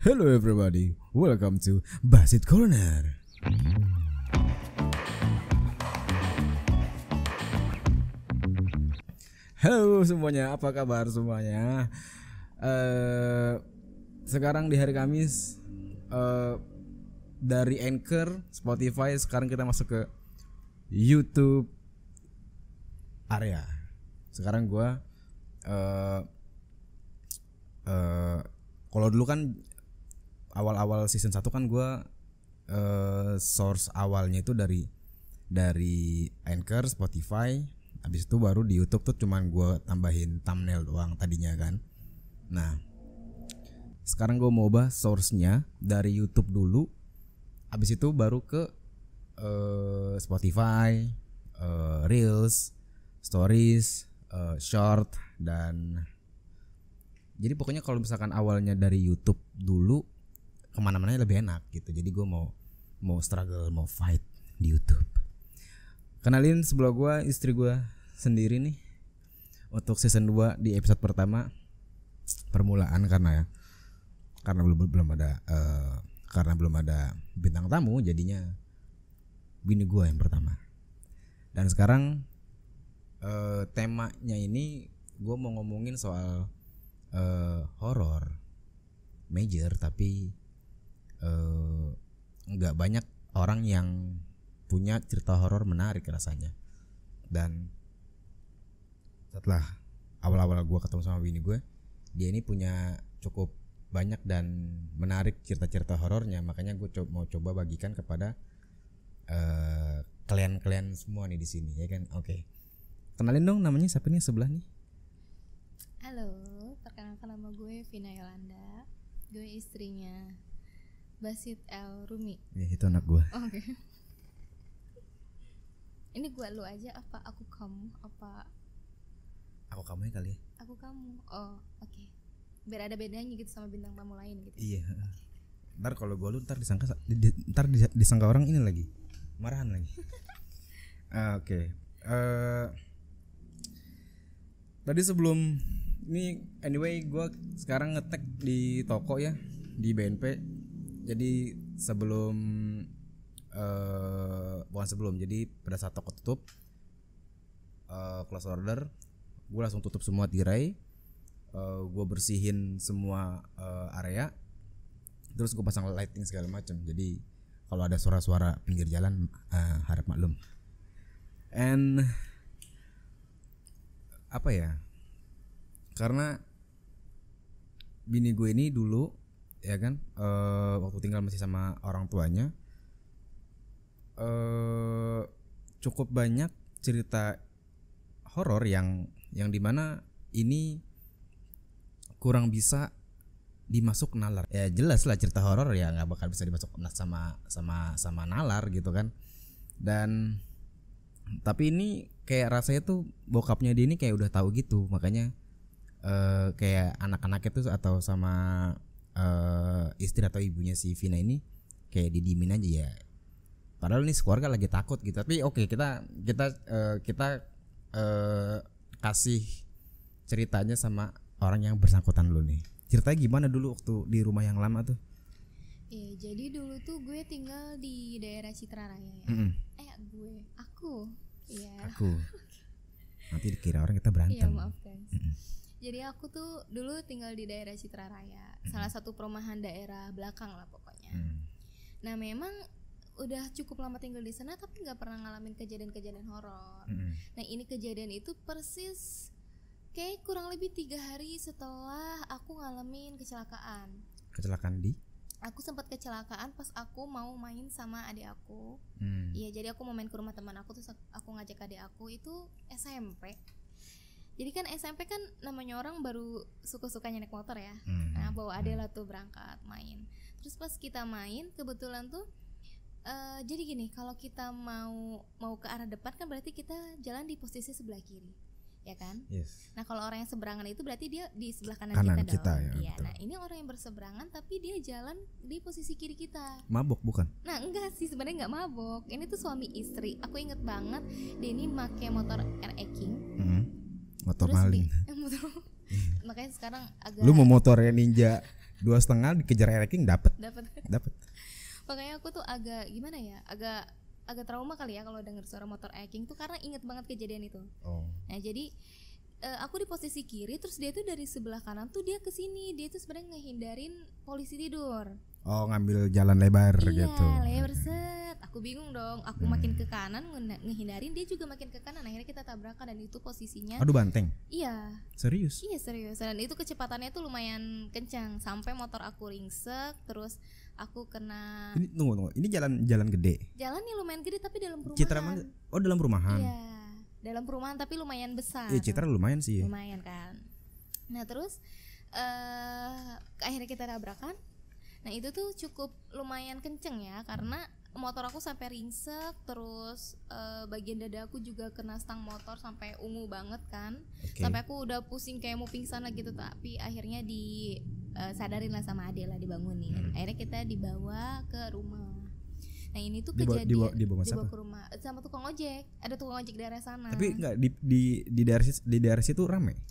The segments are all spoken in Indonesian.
Hello everybody, welcome to Basit Corner. Halo semuanya, apa kabar semuanya? Sekarang di hari Kamis, dari Anchor, Spotify, sekarang kita masuk ke YouTube area. Sekarang gue kalau dulu kan awal-awal season 1 kan gue source awalnya itu dari Anchor, Spotify, habis itu baru di YouTube tuh cuman gue tambahin thumbnail doang tadinya kan. Nah sekarang gue mau ubah source-nya dari YouTube dulu, habis itu baru ke Spotify, Reels, Stories, Short, dan jadi pokoknya kalau misalkan awalnya dari YouTube dulu kemana-mana lebih enak gitu. Jadi gue mau struggle, mau fight di YouTube. Kenalin sebelah gue istri gue sendiri nih untuk season 2 di episode pertama permulaan karena belum ada bintang tamu, jadinya bini gue yang pertama. Dan sekarang temanya ini gue mau ngomongin soal horor major, tapi nggak banyak orang yang punya cerita horor menarik rasanya. Dan setelah awal-awal gue ketemu sama bini gue, dia ini punya cukup banyak dan menarik cerita-cerita horornya, makanya gue mau coba bagikan kepada kalian semua nih di sini, ya kan? Oke. Kenalin dong, namanya siapa nih sebelah nih? Halo, perkenalkan nama gue Vina Yolanda. Gue istrinya Basit El Rumi. Ya, itu anak gue. Oke. Ini gue lu aja apa aku kamu apa? Aku kamu ya kali ya. Aku kamu. Oh, oke. Biar ada bedanya gitu sama bintang tamu lain gitu. Iya. Ntar kalau gue lu ntar disangka orang ini lagi marahan lagi. Oke. Tadi sebelum ini anyway gue sekarang ngetek di toko ya, di BNP. Jadi jadi pada saat toko tutup, close order, gue langsung tutup semua tirai, gue bersihin semua area, terus gue pasang lighting segala macam. Jadi kalau ada suara-suara pinggir jalan harap maklum. And apa ya? Karena bini gue ini dulu ya kan, waktu tinggal masih sama orang tuanya, cukup banyak cerita horor yang dimana ini kurang bisa dimasuk nalar. Ya jelas lah cerita horor ya nggak bakal bisa dimasuk sama nalar gitu kan. Dan tapi ini kayak rasanya tuh bokapnya dia ini kayak udah tahu gitu, makanya kayak anak-anaknya tuh atau sama istri atau ibunya si Vina ini kayak didiemin aja ya. Padahal ini keluarga lagi takut gitu. Tapi oke, kita kasih ceritanya sama orang yang bersangkutan dulu nih. Ceritanya gimana dulu waktu di rumah yang lama tuh? Iya, jadi dulu tuh gue tinggal di daerah Citraraya ya. Aku. Iya. Aku. Nanti dikira orang kita berantem. Iya, maaf guys. Jadi aku tuh dulu tinggal di daerah Citraraya, salah satu perumahan daerah belakang lah pokoknya. Nah memang udah cukup lama tinggal di sana tapi nggak pernah ngalamin kejadian-kejadian horor. Nah ini kejadian itu persis kayak kurang lebih 3 hari setelah aku ngalamin kecelakaan. Kecelakaan di? Aku sempat kecelakaan pas aku mau main sama adik aku. Iya, jadi aku mau main ke rumah teman aku, terus aku ngajak adik aku itu SMP. Jadi kan SMP kan namanya orang baru suka-sukanya naik motor ya. Nah bawa adik lah tuh berangkat main. Terus pas kita main kebetulan tuh jadi gini, kalau kita mau ke arah depan kan berarti kita jalan di posisi sebelah kiri, ya kan? Yes. Nah kalau orang yang seberangan itu berarti dia di sebelah kanan kita dong. Ya, iya. Nah ini orang yang berseberangan tapi dia jalan di posisi kiri kita. Mabok bukan? Nah enggak sih, sebenarnya nggak mabok. Ini tuh suami istri. Aku inget banget dia ini pakai motor RE King. Motor terus maling. Makanya sekarang agak. Lu mau motornya Ninja 2,5 dikejar ranking dapat. Makanya aku tuh agak gimana ya, agak trauma kali ya kalau dengar suara motor eking tuh, karena inget banget kejadian itu. Nah jadi aku di posisi kiri, terus dia tuh dari sebelah kanan tuh dia kesini, dia tuh sebenarnya ngehindarin polisi tidur. Ngambil jalan lebar gitu. Iya, lebar set. Aku bingung dong. Aku makin ke kanan ngehindarin, dia juga makin ke kanan. Akhirnya kita tabrakan, dan itu posisinya. Aduh, banteng. Iya. Serius? Iya serius. Dan itu kecepatannya tuh lumayan kencang sampai motor aku ringsek, terus aku kena. Ini tunggu. Ini jalan gede. Jalannya lumayan gede tapi dalam perumahan. Citra mana? Dalam perumahan. Iya, dalam perumahan tapi lumayan besar. Iya, Citra lumayan sih. Lumayan kan. Nah terus akhirnya kita tabrakan. Nah itu tuh cukup lumayan kenceng ya, karena motor aku sampai ringsek, terus bagian dada aku juga kena stang motor sampai ungu banget kan. Sampai aku udah pusing kayak mau pingsan lah gitu, tapi akhirnya sadarin lah sama Ade lah, dibangunin. Akhirnya kita dibawa ke rumah. Nah ini tuh kejadian dibawa ke rumah sama tukang ojek. Ada tukang ojek daerah sana. Tapi enggak di daerah situ rame.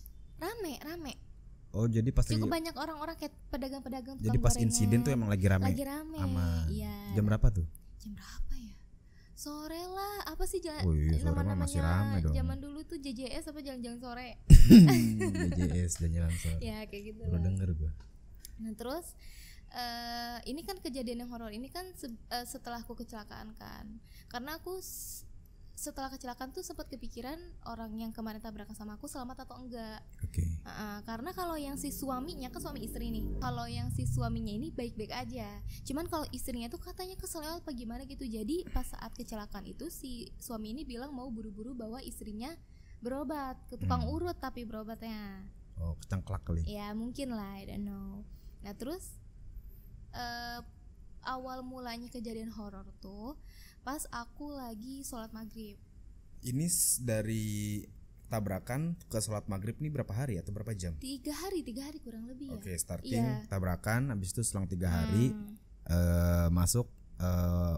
Oh jadi pas cukup banyak orang-orang kayak pedagang-pedagang. Jadi pas gorengan, insiden tuh emang lagi rame. Iya. Jam berapa tuh? Jam berapa ya? Sore lah. Apa sih jalan? Oh iya, sore mah masih rame dong. Zaman dulu tuh JJS apa jalan-jalan sore? JJS jalan sore. Ya kayak gitu. Baru denger gua. Nah terus ini kan kejadian yang horor ini kan setelah aku kecelakaan kan. Karena aku setelah kecelakaan tuh sempat kepikiran orang yang kemarin tabrakan sama aku selamat atau enggak. Karena kalau yang si suaminya kan suami istri nih, kalau yang si suaminya ini baik-baik aja, cuman kalau istrinya tuh katanya keseleo apa gimana gitu. Jadi pas saat kecelakaan itu si suami ini bilang mau buru-buru bawa istrinya berobat ke tukang urut, tapi berobatnya kecengklak kali ya, mungkin lah, I don't know. Nah terus awal mulanya kejadian horor tuh pas aku lagi sholat maghrib. Ini dari tabrakan ke sholat maghrib nih berapa hari atau berapa jam? 3 hari kurang lebih ya. Starting tabrakan, habis itu selang 3 hari masuk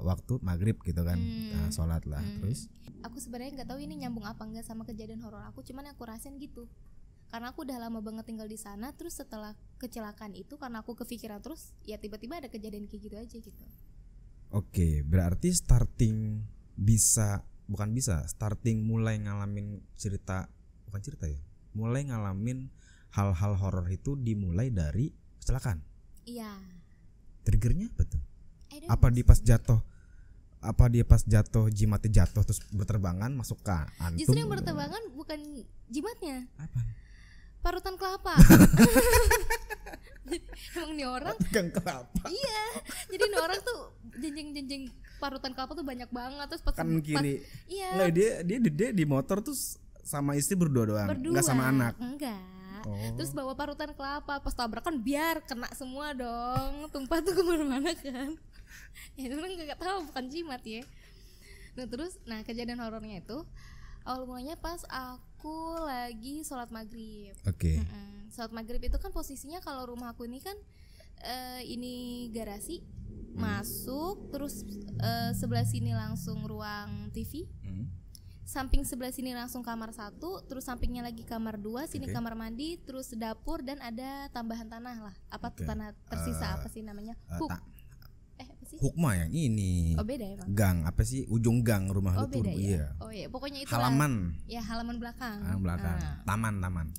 waktu maghrib gitu kan. Sholat lah. Terus aku sebenarnya nggak tahu ini nyambung apa enggak sama kejadian horor aku, cuman aku rasain gitu. Karena aku udah lama banget tinggal di sana, terus setelah kecelakaan itu karena aku kepikiran terus, ya tiba-tiba ada kejadian kayak gitu aja gitu. Berarti starting mulai ngalamin mulai ngalamin hal-hal horor itu dimulai dari kecelakaan. Iya. Triggernya apa tuh? Apa dia pas jatuh jimatnya jatuh terus berterbangan masuk ke antum? Justru yang berterbangan bukan jimatnya. Apa? Parutan kelapa. Emang nih orang tukang kelapa. Iya. Jadi nih orang tuh jenjeng parutan kelapa tuh banyak banget, terus pas kiri. Iya. Nggak, dia di motor tuh sama istri berdua doang. Enggak sama anak. Enggak. Terus bawa parutan kelapa, pas tabrakan biar kena semua dong, tumpah tuh kemana-mana kan. Ya itu kan nggak tahu, bukan jimat ya. Nah terus, kejadian horornya itu awal mulanya pas aku lagi sholat maghrib. Sholat maghrib itu kan posisinya kalau rumah aku ini kan ini garasi, masuk terus sebelah sini langsung ruang TV, samping sebelah sini langsung kamar 1, terus sampingnya lagi kamar 2, sini kamar mandi, terus dapur, dan ada tambahan tanah lah. Apa tuh tanah tersisa apa sih namanya? Apa sih? Hukma yang ini. Beda ya, Bang. Gang apa sih? Ujung gang rumah lu tuh. Iya. Iya, pokoknya itu halaman. Ya, halaman belakang. Taman.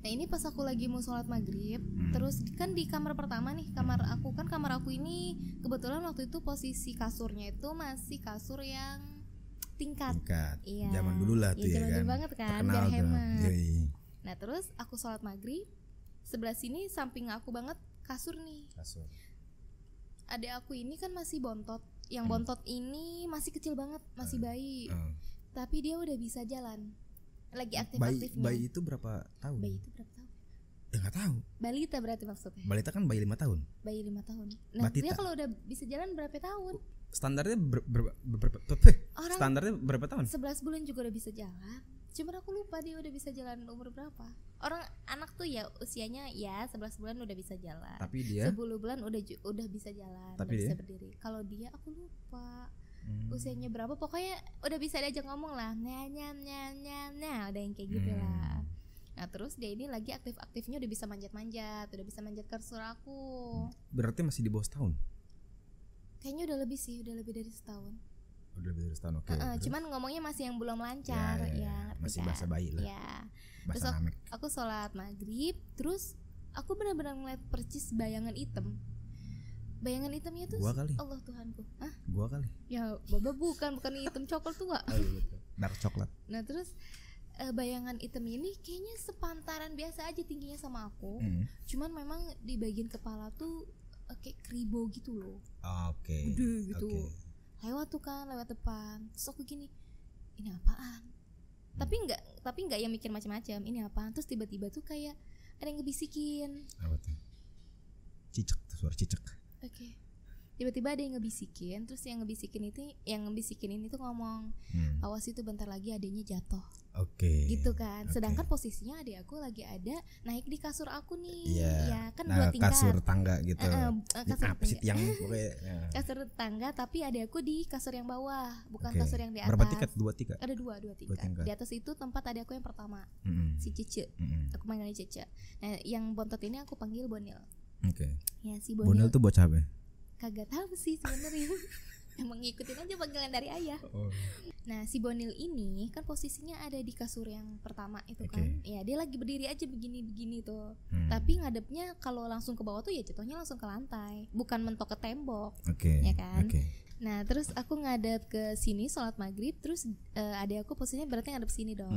Nah, ini pas aku lagi mau sholat maghrib, terus kan di kamar pertama nih, kamar aku ini kebetulan waktu itu posisi kasurnya itu masih kasur yang tingkat. Iya. Zaman dulu lah tuh ya kan. Zaman dulu banget kan, biar hemat. Nah, terus aku sholat maghrib, sebelah sini samping aku banget kasur nih. Adek aku ini kan masih bontot. Yang bontot ini masih kecil banget, masih bayi. Tapi dia udah bisa jalan. Lagi aktif-aktifnya. Bayi itu berapa tahun? Enggak tahu. Balita berarti maksudnya. Balita kan bayi 5 tahun. Bayi 5 tahun. Nah, Batita. dia kalau udah bisa jalan berapa tahun? Standarnya berapa tahun? 11 bulan juga udah bisa jalan. Cuma aku lupa dia udah bisa jalan umur berapa. Orang anak tuh ya usianya ya 11 bulan udah bisa jalan. Tapi dia 10 bulan udah bisa jalan, tapi udah dia? bisa berdiri. Kalau dia aku lupa. Usianya berapa, pokoknya udah bisa diajak ngomong lah. Nah, udah yang kayak gitu lah. Nah terus dia ini lagi aktif-aktifnya udah bisa manjat-manjat, udah bisa manjat kasur aku. Berarti masih di bawah setahun? Kayaknya udah lebih sih, udah lebih dari setahun. Udah lebih dari setahun, oke. Cuman ngomongnya masih yang belum lancar, ya masih kan? bahasa bayi lah. Ya. Bahasa Terus namek. aku sholat maghrib, terus aku benar-benar ngeliat percis bayangan hitam. Bayangan hitamnya tuh gua kali. Allah Tuhanku. Hah? Gua kali. Ya, Baba bukan hitam coklat tua. Oh, iya, betul. Dark coklat. Nah, terus bayangan hitam ini kayaknya sepantaran biasa aja tingginya sama aku. Cuman memang di bagian kepala tuh kayak kribo gitu loh. Oke. Gede gitu. Lewat tuh kan, lewat depan. Terus aku gini, ini apaan? Tapi enggak yang mikir macam-macam. Ini apaan? Terus tiba-tiba tuh kayak ada yang ngebisikin. Apa tuh? Cicak tuh, suara cicak. Oke. Tiba-tiba ada yang ngebisikin, terus yang ngebisikin ini tuh ngomong, awas itu bentar lagi adanya jatuh. Oke. Gitu kan. Sedangkan posisinya adik aku lagi ada naik di kasur aku nih. Iya. Ya kan 2 tingkat. Kasur tangga gitu. Kasur apa sih yang pokoknya. Ya. Kasur tangga, tapi adik aku di kasur yang bawah, bukan kasur yang di atas. Berapa tingkat? 2 tingkat. Ada 2 tingkat. Di atas itu tempat adik aku yang pertama. Si Cece. Aku panggilnya Cece. Nah, yang bontot ini aku panggil Bonil. Oke. Ya, si Bonil tuh bocah apa? Kagak tahu sih sebenarnya. Emang ngikutin aja panggilan dari ayah. Nah, si Bonil ini kan posisinya ada di kasur yang pertama itu kan. Ya, dia lagi berdiri aja begini-begini tuh. Tapi ngadepnya kalau langsung ke bawah tuh ya jatuhnya langsung ke lantai, bukan mentok ke tembok. Ya kan? Nah, terus aku ngadep ke sini sholat maghrib, terus adik aku posisinya berarti ngadep sini dong.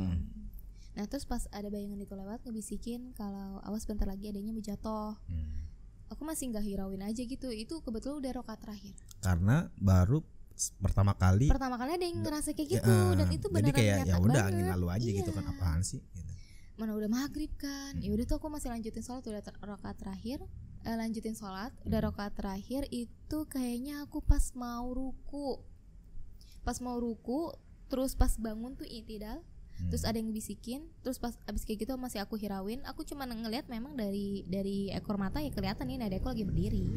Nah, terus pas ada bayangan itu lewat ngebisikin kalau awas bentar lagi adanya mau jatuh. Aku masih nggak hirauin aja gitu. Itu kebetulan udah rakaat terakhir. Karena baru pertama kali ada yang ngerasa kayak gitu dan itu beneran jadi kayak nyata ya udah banget. angin lalu aja gitu kan, apaan sih gitu. Mana udah maghrib kan. Ya udah tuh aku masih lanjutin sholat, udah rakaat terakhir. Lanjutin sholat, udah rakaat terakhir itu kayaknya aku pas mau ruku. Terus pas bangun tuh i'tidal. Terus ada yang bisikin, terus pas abis kayak gitu masih aku hirauin. Aku cuma ngelihat memang dari ekor mata ya kelihatan nih adekku lagi berdiri.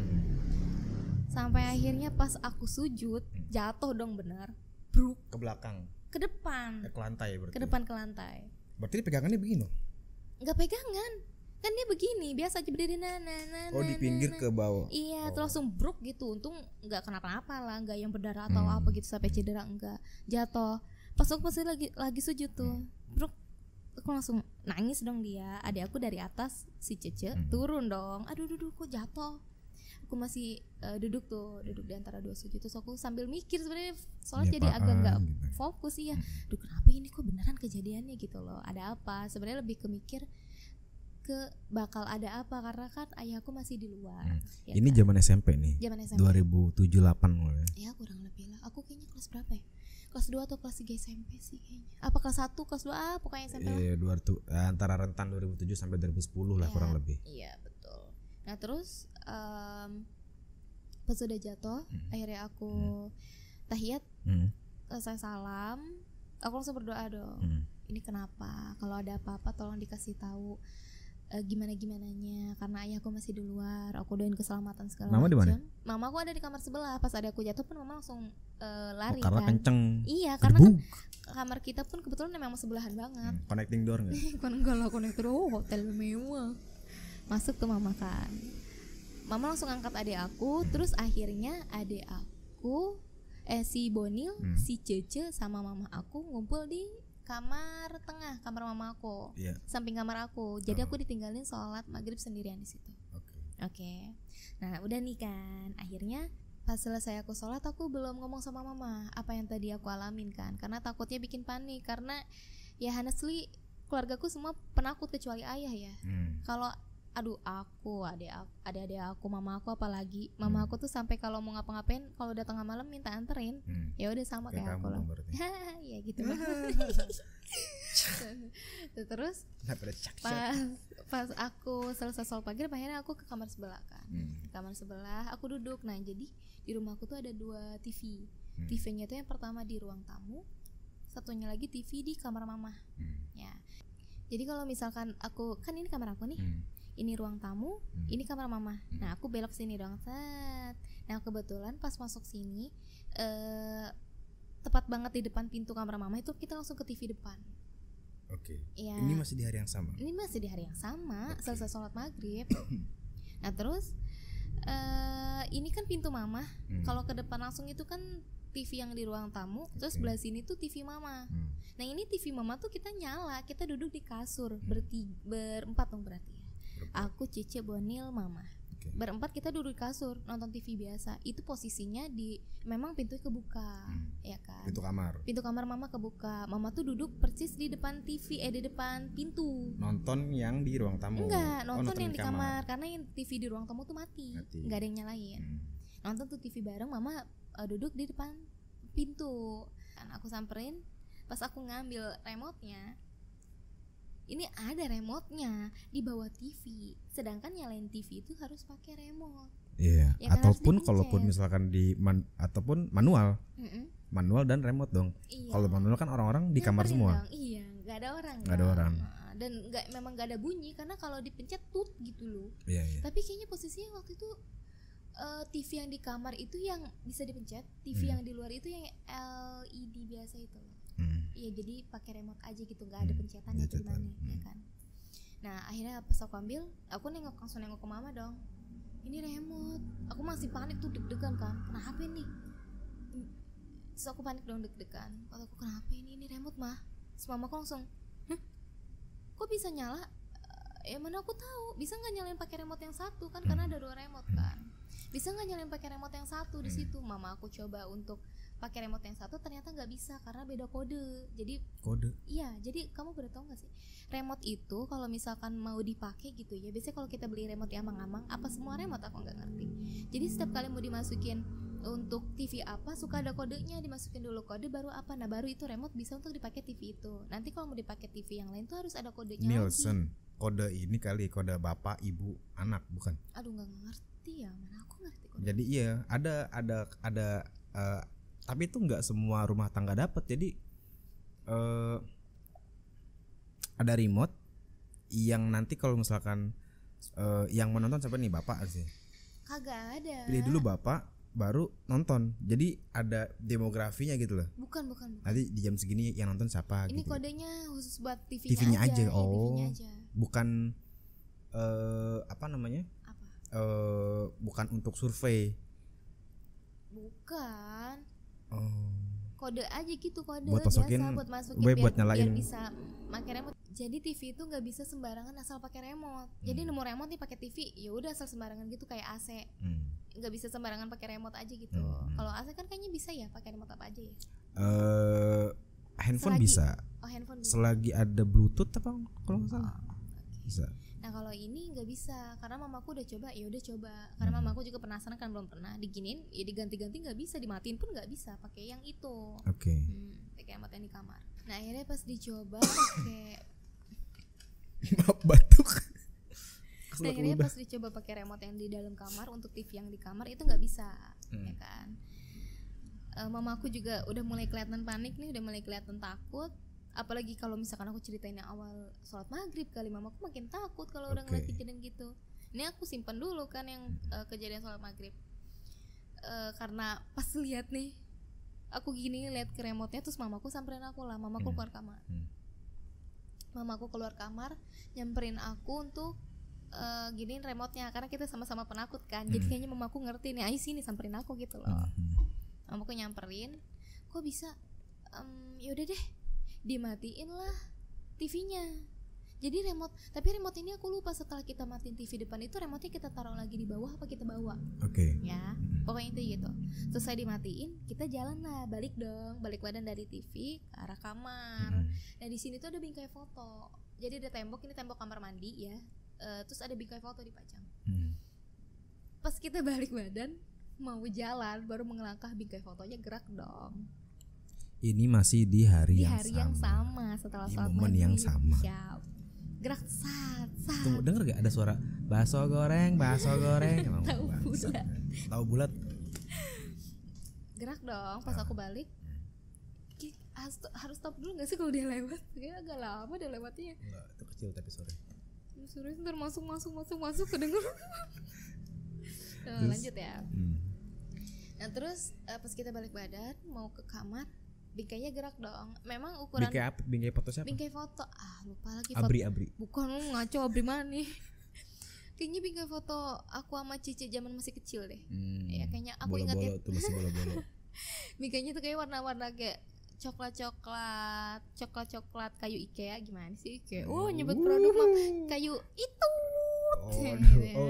Sampai akhirnya pas aku sujud, jatuh dong benar. Bruk Ke belakang. Ke depan. Ke lantai berarti. Ke depan ke lantai. Berarti pegangannya begini loh. Enggak pegangan. Kan dia begini, biasa aja berdiri di pinggir ke bawah. Iya, terus langsung bruk gitu. Untung enggak kenapa-napa lah, enggak yang berdarah atau apa gitu sampai cedera, enggak. Jatuh. Pas aku masih lagi sujud tuh, bruk, aku langsung nangis dong dia. Adik aku dari atas si Cece turun dong. Aduh kok jatuh. Aku masih duduk di antara 2 sujud. Terus aku sambil mikir sebenarnya soalnya jadi agak nggak fokus ya. Duh kenapa ini kok beneran kejadiannya gitu loh. Ada apa? Sebenarnya lebih ke mikir ke bakal ada apa karena kan ayahku masih di luar. Ya ini kan? zaman SMP nih. Zaman SMP. 2007-8 mulai. Ya kurang lebih lah. Aku kayaknya kelas berapa ya? Kelas 2 atau kelas 3 SMP sih kayaknya. Apa kelas 1, kelas 2 pokoknya SMP lah. Iya, antara rentan 2007 sampai 2010 lah kurang lebih. Iya, betul. Nah, terus pas udah jatuh, akhirnya aku tahiyat, selesai salam, aku langsung berdoa dong. Ini kenapa? Kalau ada apa-apa tolong dikasih tahu. Gimana-gimananya karena ayahku masih di luar, aku doain keselamatan segala macam. Mama di mana? Mama aku ada di kamar sebelah. Pas ada aku jatuh pun mama langsung lari karena kan. Kenceng. Iya, karena kan kamar kita pun kebetulan memang sebelahan banget. Connecting door enggak? Enggak lah, connecting door, hotel mewah. Masuk tuh mama kan. Mama langsung angkat adik aku, terus akhirnya adik aku si Bonil, si Cece sama mama aku ngumpul di kamar tengah, kamar mama aku, samping kamar aku. Jadi aku ditinggalin sholat maghrib sendirian di situ. Oke. Nah udah nih kan, akhirnya pas selesai aku sholat aku belum ngomong sama mama apa yang tadi aku alamin kan, karena takutnya bikin panik. Karena ya honestly keluargaku semua penakut kecuali ayah ya. Kalau aku adik aku, mama aku apalagi. Mama aku tuh sampai kalau mau ngapa-ngapain kalau udah tengah malam minta anterin. Ya udah sama kayak aku lah. Ya gitu. Terus pas aku selesai sholat pagi akhirnya aku ke kamar sebelah kan. Kamar sebelah aku duduk. Nah jadi di rumahku tuh ada 2 TV. TV-nya tuh yang pertama di ruang tamu, satunya lagi TV di kamar mama. Ya. Jadi kalau misalkan aku kan ini kamar aku nih. Ini ruang tamu, ini kamar mama. Nah aku belok sini dong, set. Nah kebetulan pas masuk sini, tepat banget di depan pintu kamar mama itu kita langsung ke TV depan. Oke. Ya, Ini masih di hari yang sama. Ini masih di hari yang sama, selesai sholat maghrib. Nah terus ini kan pintu mama. Kalau ke depan langsung itu kan TV yang di ruang tamu. Terus sebelah sini tuh TV mama. Nah ini TV mama tuh kita nyala, kita duduk di kasur berempat dong berarti ya. Aku, Cice, Bonil, mama. Berempat kita duduk di kasur nonton TV biasa. Itu posisinya memang pintunya kebuka, ya kan? Pintu kamar mama kebuka. Mama tuh duduk persis di depan TV, di depan pintu. Nonton yang di ruang tamu. Enggak, nonton yang di kamar. Karena yang TV di ruang tamu tuh mati. Enggak ada yang nyalain. Nonton tuh TV bareng, mama duduk di depan pintu. Kan aku samperin, pas aku ngambil remote-nya, ini ada remote-nya di bawah TV. Sedangkan nyalain TV itu harus pakai remote. Iya. Ya, ataupun kalaupun misalkan ataupun manual. Manual dan remote dong. Iya. Kalau manual kan orang-orang di kamar semua. Dong. Iya, nggak ada orang. Nggak ada orang. Dan memang nggak ada bunyi karena kalau dipencet tut gitu loh. Iya, iya. Tapi kayaknya posisinya waktu itu TV yang di kamar itu yang bisa dipencet, TV yang di luar itu yang LED biasa itu. Iya, jadi pakai remote aja gitu, nggak ada pencetannya gimana, ya kan. Nah akhirnya pas aku ambil, aku langsung nengok ke mama dong. Ini remote. Aku masih panik tuh, deg-degan kan. Kenapa nih? Terus aku panik dong, deg-degan. Kalau aku kenapa ini remote mah? Terus mama aku langsung, kok bisa nyala? Ya mana aku tahu. Bisa nggak nyalain pakai remote yang satu kan? Karena ada 2 remote kan. Bisa nggak nyalain pakai remote yang satu di situ? Mama aku coba untuk pakai remote yang satu, ternyata nggak bisa karena beda kode. Jadi kode? Iya, jadi kamu pernah tahu nggak sih, remote itu kalau misalkan mau dipakai gitu ya, biasanya kalau kita beli remote yang amang-amang, apa semua remote aku nggak ngerti. Jadi setiap kali mau dimasukin untuk TV apa, suka ada kodenya, dimasukin dulu kode baru apa. Nah baru itu remote bisa untuk dipakai TV itu. Nanti kalau mau dipakai TV yang lain tuh harus ada kodenya. Nielsen, kode ini kali, kode bapak, ibu, anak, bukan? Aduh nggak ngerti ya, mana aku ngerti kode. Jadi iya, ada tapi itu nggak semua rumah tangga dapat. Jadi ada remote yang nanti kalau misalkan yang menonton siapa nih, bapak sih? Kagak ada. Pilih dulu bapak, baru nonton. Jadi ada demografinya gitu loh. Bukan. Nanti di jam segini yang nonton siapa? Ini gitu. Kodenya khusus buat TV-nya aja. Oh, TV-nya aja. Bukan apa namanya? Bukan untuk survei. Bukan. Oh. Kode aja gitu, kode buat masukin, biasa buat masukin buat nyalain. biar bisa pakai remote. Jadi TV itu nggak bisa sembarangan asal pakai remote. Jadi nemu remote nih pakai TV, ya udah asal sembarangan gitu kayak AC. Nggak bisa sembarangan pakai remote aja gitu. Kalau AC kan kayaknya bisa ya pakai remote apa aja ya. Handphone bisa. Oh, handphone bisa. Selagi ada Bluetooth apa kalau nggak salah. Okay. Bisa. Nah kalau ini nggak bisa karena mamaku udah coba, ya udah coba. Karena mamaku juga penasaran kan, belum pernah diginin, ya diganti-ganti nggak bisa, dimatiin pun nggak bisa, pakai yang itu. Oke. Pakai remote yang di kamar. Nah akhirnya pas dicoba pakai batuk. Nah akhirnya pas dicoba pakai remote yang di dalam kamar untuk TV yang di kamar itu nggak bisa, ya kan. Mamaku juga udah mulai kelihatan panik nih, udah mulai kelihatan takut. Apalagi kalau misalkan aku ceritain yang awal sholat maghrib kali, mamaku makin takut kalau udah ngeliat kejadian gitu. Ini aku simpan dulu kan yang kejadian sholat maghrib, karena pas lihat nih aku gini lihat ke remote-nya, terus mamaku samperin aku lah. Mamaku keluar kamar. Mamaku keluar kamar nyamperin aku untuk giniin remote-nya karena kita sama-sama penakut kan. Jadi kayaknya mamaku ngerti nih, ayo sini samperin aku gitu loh. Mamaku nyamperin, kok bisa? Yaudah deh, dimatiin lah TV-nya. Jadi remote, tapi remote ini aku lupa setelah kita matiin TV depan itu remote-nya kita taruh lagi di bawah apa kita bawa. Ya, pokoknya itu gitu. Selesai dimatiin, kita jalan lah, balik badan dari TV ke arah kamar. Nah di sini tuh ada bingkai foto. Jadi ada tembok, ini tembok kamar mandi ya. Terus ada bingkai foto dipajang. Pas kita balik badan mau jalan, baru mengelangkah, bingkai fotonya gerak dong. Ini masih di hari yang sama setelah di sholat momen yang sama. Siap. Gerak sat. Tunggu, denger gak ada suara bakso goreng? Tahu bulat. Gerak dong. Pas aku balik, harus stop dulu gak sih kalau dia lewat? Kayaknya agak lama dia lewatnya. Enggak, itu kecil tapi sore. Sore ntar masuk kedenger. Lanjut ya. Nah terus pas kita balik badan mau ke kamar, bingkainya gerak dong. Memang ukuran Bingkai apa? Bingkai foto siapa? bingkai foto. Lupa lagi. Abri. Bukan, ngaco Abri mana nih? Kayaknya bingkai foto aku sama Cici zaman masih kecil deh. Ya kayaknya aku ingat ya. Tuh masih bola-bola. Bingkainya tuh kayak warna-warna kayak coklat kayu IKEA. Gimana sih IKEA? Nyebut produk mah kayu itu.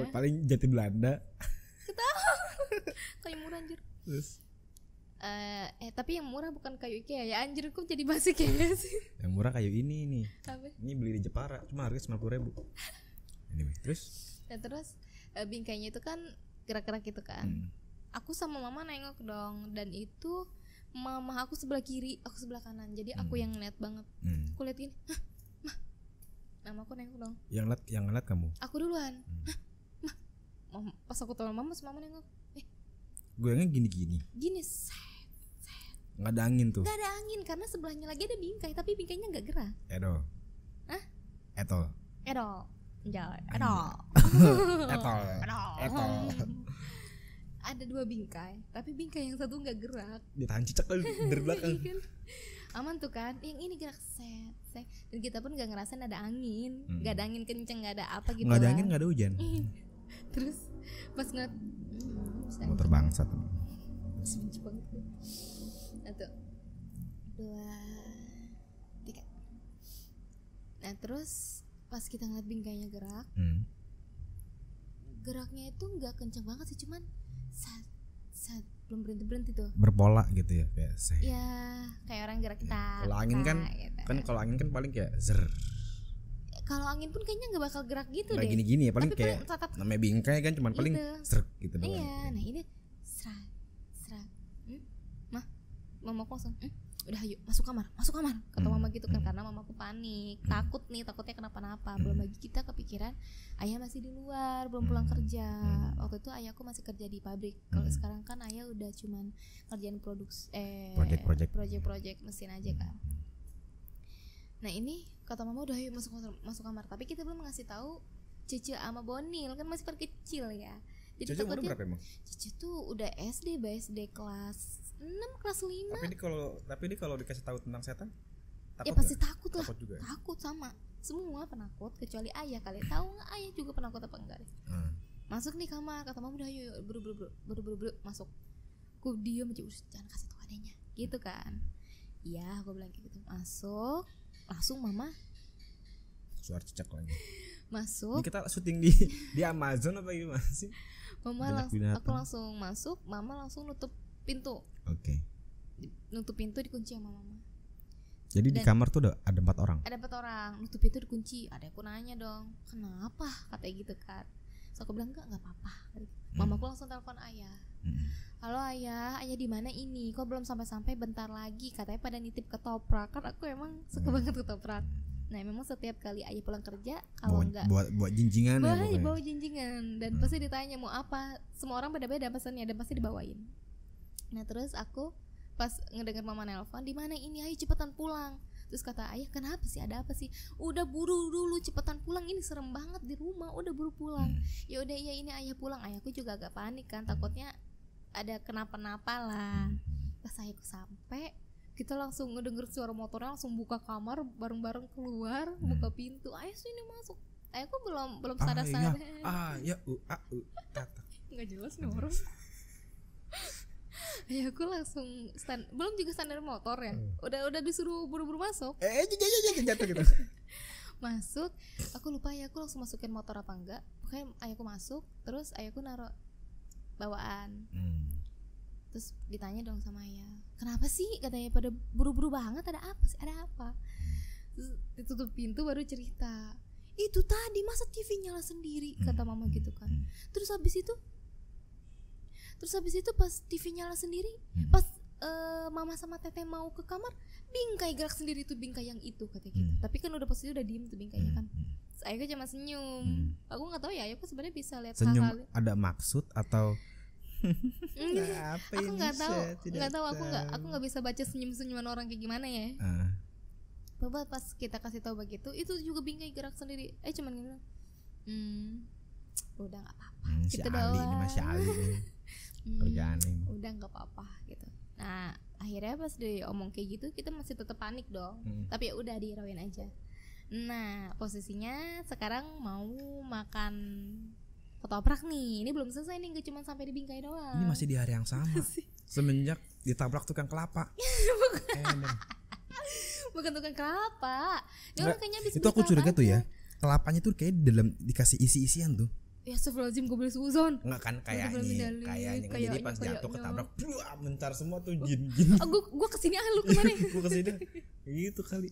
Paling jati Belanda. Ketawa. Kayu murah anjir. Terus tapi yang murah bukan kayu IKEA ya anjir, kok jadi bahas IKEA sih. Yang murah kayu ini nih. Apa? Ini beli di Jepara cuma harganya 90.000. Anyway, terus bingkainya itu kan gerak-gerak gitu kan. Aku sama mama nengok dong, dan itu mama aku sebelah kiri, aku sebelah kanan. Jadi aku yang ngeliat banget. Aku liat gini, "Hah, mah." Mama aku nengok dong. Yang ngeliat kamu? Aku duluan. "Hah, mah." Pas aku tolong mama nengok. Gue yang gini. Gini, nggak ada angin tuh. Nggak ada angin karena sebelahnya lagi ada bingkai, tapi bingkainya nggak gerak. Etol. Ada 2 bingkai, tapi bingkai yang satu nggak gerak. Ditahan cicak dari belakang. Aman tuh kan, yang ini gerak set. Dan kita pun nggak ngerasain ada angin, nggak ada angin kenceng, nggak ada apa gitu. Nggak ada angin, nggak ada hujan. Terus pas ngeliat motor bangsat. Benci banget gue. 1, 2, 3. Nah terus pas kita ngeliat bingkainya gerak, geraknya itu nggak kenceng banget sih, cuman saat belum berhenti tuh. Berpola gitu ya kayak. Ya kayak orang gerak kita. Kalau angin kan, gitu. Kalau angin kan paling kayak zer. Kalau angin pun kayaknya nggak bakal gerak gitu deh. Gini ya paling kayak namanya bingkai kan, cuman paling serak gitu doang. Iya, nah ini serak. Mama aku langsung, udah ayo masuk kamar, kata mama gitu kan, karena mamaku panik, takutnya kenapa-napa. Belum lagi kita kepikiran ayah masih di luar, belum pulang kerja. Waktu itu ayahku masih kerja di pabrik. Kalau sekarang kan ayah udah cuman ngerjain project mesin aja kan. Nah ini kata mama udah ayo masuk kamar, tapi kita belum ngasih tahu Cece sama Bonil kan masih kecil ya. Jadi Cece umur berapa emang? Cece tuh udah SD kelas 6, kelas 5. Tapi ini kalau dikasih tahu tentang setan, takut ya pasti takut lah. Takut sama semua penakut kecuali ayah. Kalian tahu nggak ayah juga penakut apa enggak? Masuk nih kamar, kata mama udah ayo buru masuk. Aku diam aja, jangan kasih tahu adanya gitu kan. Iya aku bilang gitu. Masuk langsung mama. Suara cicak lagi. Masuk. Ini kita syuting di Amazon apa gimana sih? Aku langsung masuk, mama langsung nutup pintu. Oke. Nutup pintu dikunci sama mama. Jadi di kamar tuh ada 4 orang. Ada 4 orang. Nutup pintu dikunci. Ada aku nanya dong, kenapa? Katanya gitu kan. So aku bilang enggak apa-apa. Mamaku langsung telepon ayah. Halo ayah di mana ini? Kok belum sampai bentar lagi? Katanya pada nitip ketoprak. Kan aku emang suka banget ketoprak. Nah memang setiap kali ayah pulang kerja, kalau enggak buat jinjingan bawa jinjingan. Dan pasti ditanya mau apa. Semua orang beda-beda pesannya dan pasti dibawain. Nah terus aku pas ngedengar mama nelpon, di mana ini, ayo cepetan pulang. Terus kata ayah, kenapa sih, ada apa sih? Udah buru dulu, cepetan pulang, ini serem banget di rumah, udah buru pulang. Ya udah iya ini ayah pulang. Ayahku juga agak panik kan, takutnya ada kenapa-napa lah. Pas ayahku sampai, kita langsung ngedenger suara motornya, langsung buka kamar bareng-bareng keluar, buka pintu. Ayah sini masuk. Ayahku belum sadar-sadar. Nggak jelas nih orang. Ayahku langsung belum juga standar motor ya. Udah disuruh buru-buru masuk. Jatuh gitu. Masuk, aku lupa ayahku langsung masukin motor apa enggak. Pokoknya ayahku masuk, terus ayahku naruh bawaan. Terus ditanya dong sama ayah, kenapa sih katanya pada buru-buru banget, ada apa sih, ada apa? Terus ditutup pintu baru cerita, itu tadi masa TV nyala sendiri, kata mama gitu kan. Terus habis itu pas TV nyala sendiri, pas mama sama teteh mau ke kamar, bingkai gerak sendiri tuh, bingkai yang itu katanya gitu. Tapi kan udah pasti udah diem tuh bingkainya kan. Terus ayahku cuma senyum. Aku nggak tahu ya, ayahku sebenarnya bisa lihat senyum hal-hal. Ada maksud atau aku nggak tahu aku nggak bisa baca senyuman orang kayak gimana ya. Bapak pas kita kasih tahu begitu, itu juga bingkai gerak sendiri. Cuman gini, udah nggak apa-apa. Si Ali ini masih Ali kerjaan ini. udah nggak apa-apa gitu. Nah akhirnya pas diomong kayak gitu kita masih tetap panik dong, tapi ya udah dihirauin aja. Nah posisinya sekarang mau makan ketoprak nih, ini belum selesai nih, gak cuma sampai di bingkai doang. Ini masih di hari yang sama. Semenjak ditabrak tukang kelapa. Bukan tukang kelapa. Dia kayaknya bisa. Itu aku curiga tuh ya. Kelapanya tuh kayak dalam dikasih isi-isian tuh. Ya astagfirullahaladzim, gue boleh suzon. Enggak kan kayaknya jadi pas jatuh ketabrak mencar semua tuh jin. Gue kesini lu kemana? Gue kesini. Gitu kali.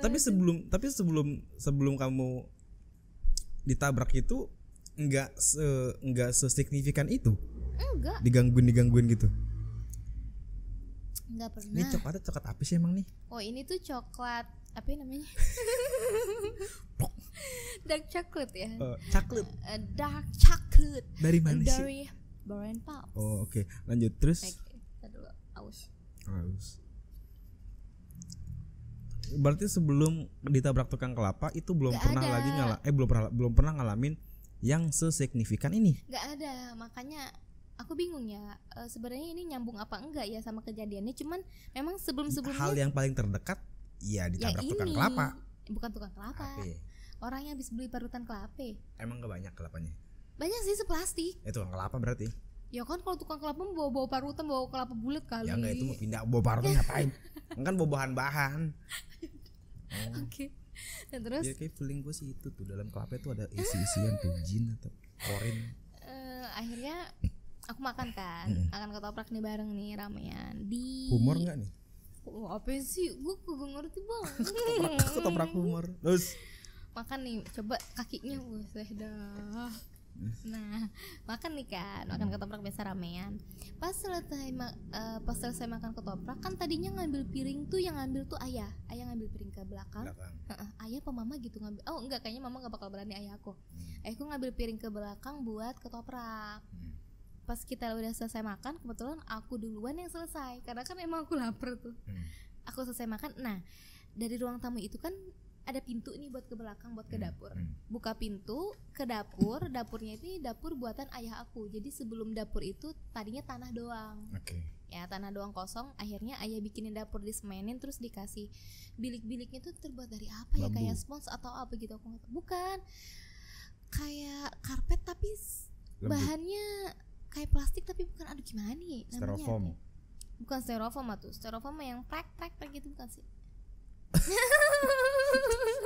Tapi sebelum kamu ditabrak itu enggak sesignifikan itu. Enggak. Digangguin gitu. Enggak pernah. Ini coklat apa sih emang nih? Oh ini tuh coklat apa namanya? Dark chocolate ya. Chocolate. Dark chocolate. Dari mana sih? Dari Brand Pops. Oh oke. Lanjut terus. Kita dulu aus. Berarti sebelum ditabrak tukang kelapa itu belum pernah ngalamin yang sesignifikan ini. Gak ada, makanya aku bingung ya. Sebenarnya ini nyambung apa enggak ya sama kejadiannya? Cuman memang sebelumnya hal yang paling terdekat ya ditabrak tukang kelapa. Bukan tukang kelapa. Orang yang habis beli parutan kelapa. Emang gak banyak kelapanya? Banyak sih, seplastik. Itu tukang kelapa berarti. Ya kan kalau tukang kelapa bawa parutan, bawa kelapa bulat kali. Ya enggak, itu mau pindah bawa parutan ngapain? Kan bawa bahan-bahan. Oke. Dan terus ya kayak feeling gue sih itu tuh dalam kelapa itu ada isi-isian tuh jin atau korin. Akhirnya aku makan kan. Makan ketoprak nih bareng nih ramean di. Humor enggak nih? Apa sih? Gue kagak ngerti bang. Ketoprak humor. Terus makan nih, coba kakinya dah. Nah, makan nih kan, makan ketoprak biasa ramean. Pas selesai makan ketoprak kan tadinya ngambil piring tuh, yang ngambil tuh ayah ngambil piring ke belakang. Ayah apa mama gitu ngambil? Oh enggak, kayaknya mama gak bakal berani ayahku. Ayahku ngambil piring ke belakang buat ketoprak. Pas kita udah selesai makan, kebetulan aku duluan yang selesai karena kan emang aku lapar tuh. Aku selesai makan. Nah, dari ruang tamu itu kan ada pintu nih buat ke belakang, buat ke dapur. Buka pintu ke dapur. Dapurnya ini dapur buatan ayah aku. Jadi sebelum dapur itu tadinya tanah doang. Ya tanah doang kosong. Akhirnya ayah bikinin dapur, disemenin, terus dikasih bilik-biliknya tuh terbuat dari apa ya? Kayak spons atau apa gitu, aku nggak tahu. Bukan, kayak karpet tapi bahannya kayak plastik tapi bukan. Aduh gimana nih namanya? Styrofoam. Bukan styrofoam tuh. Styrofoam yang prek gitu bukan sih?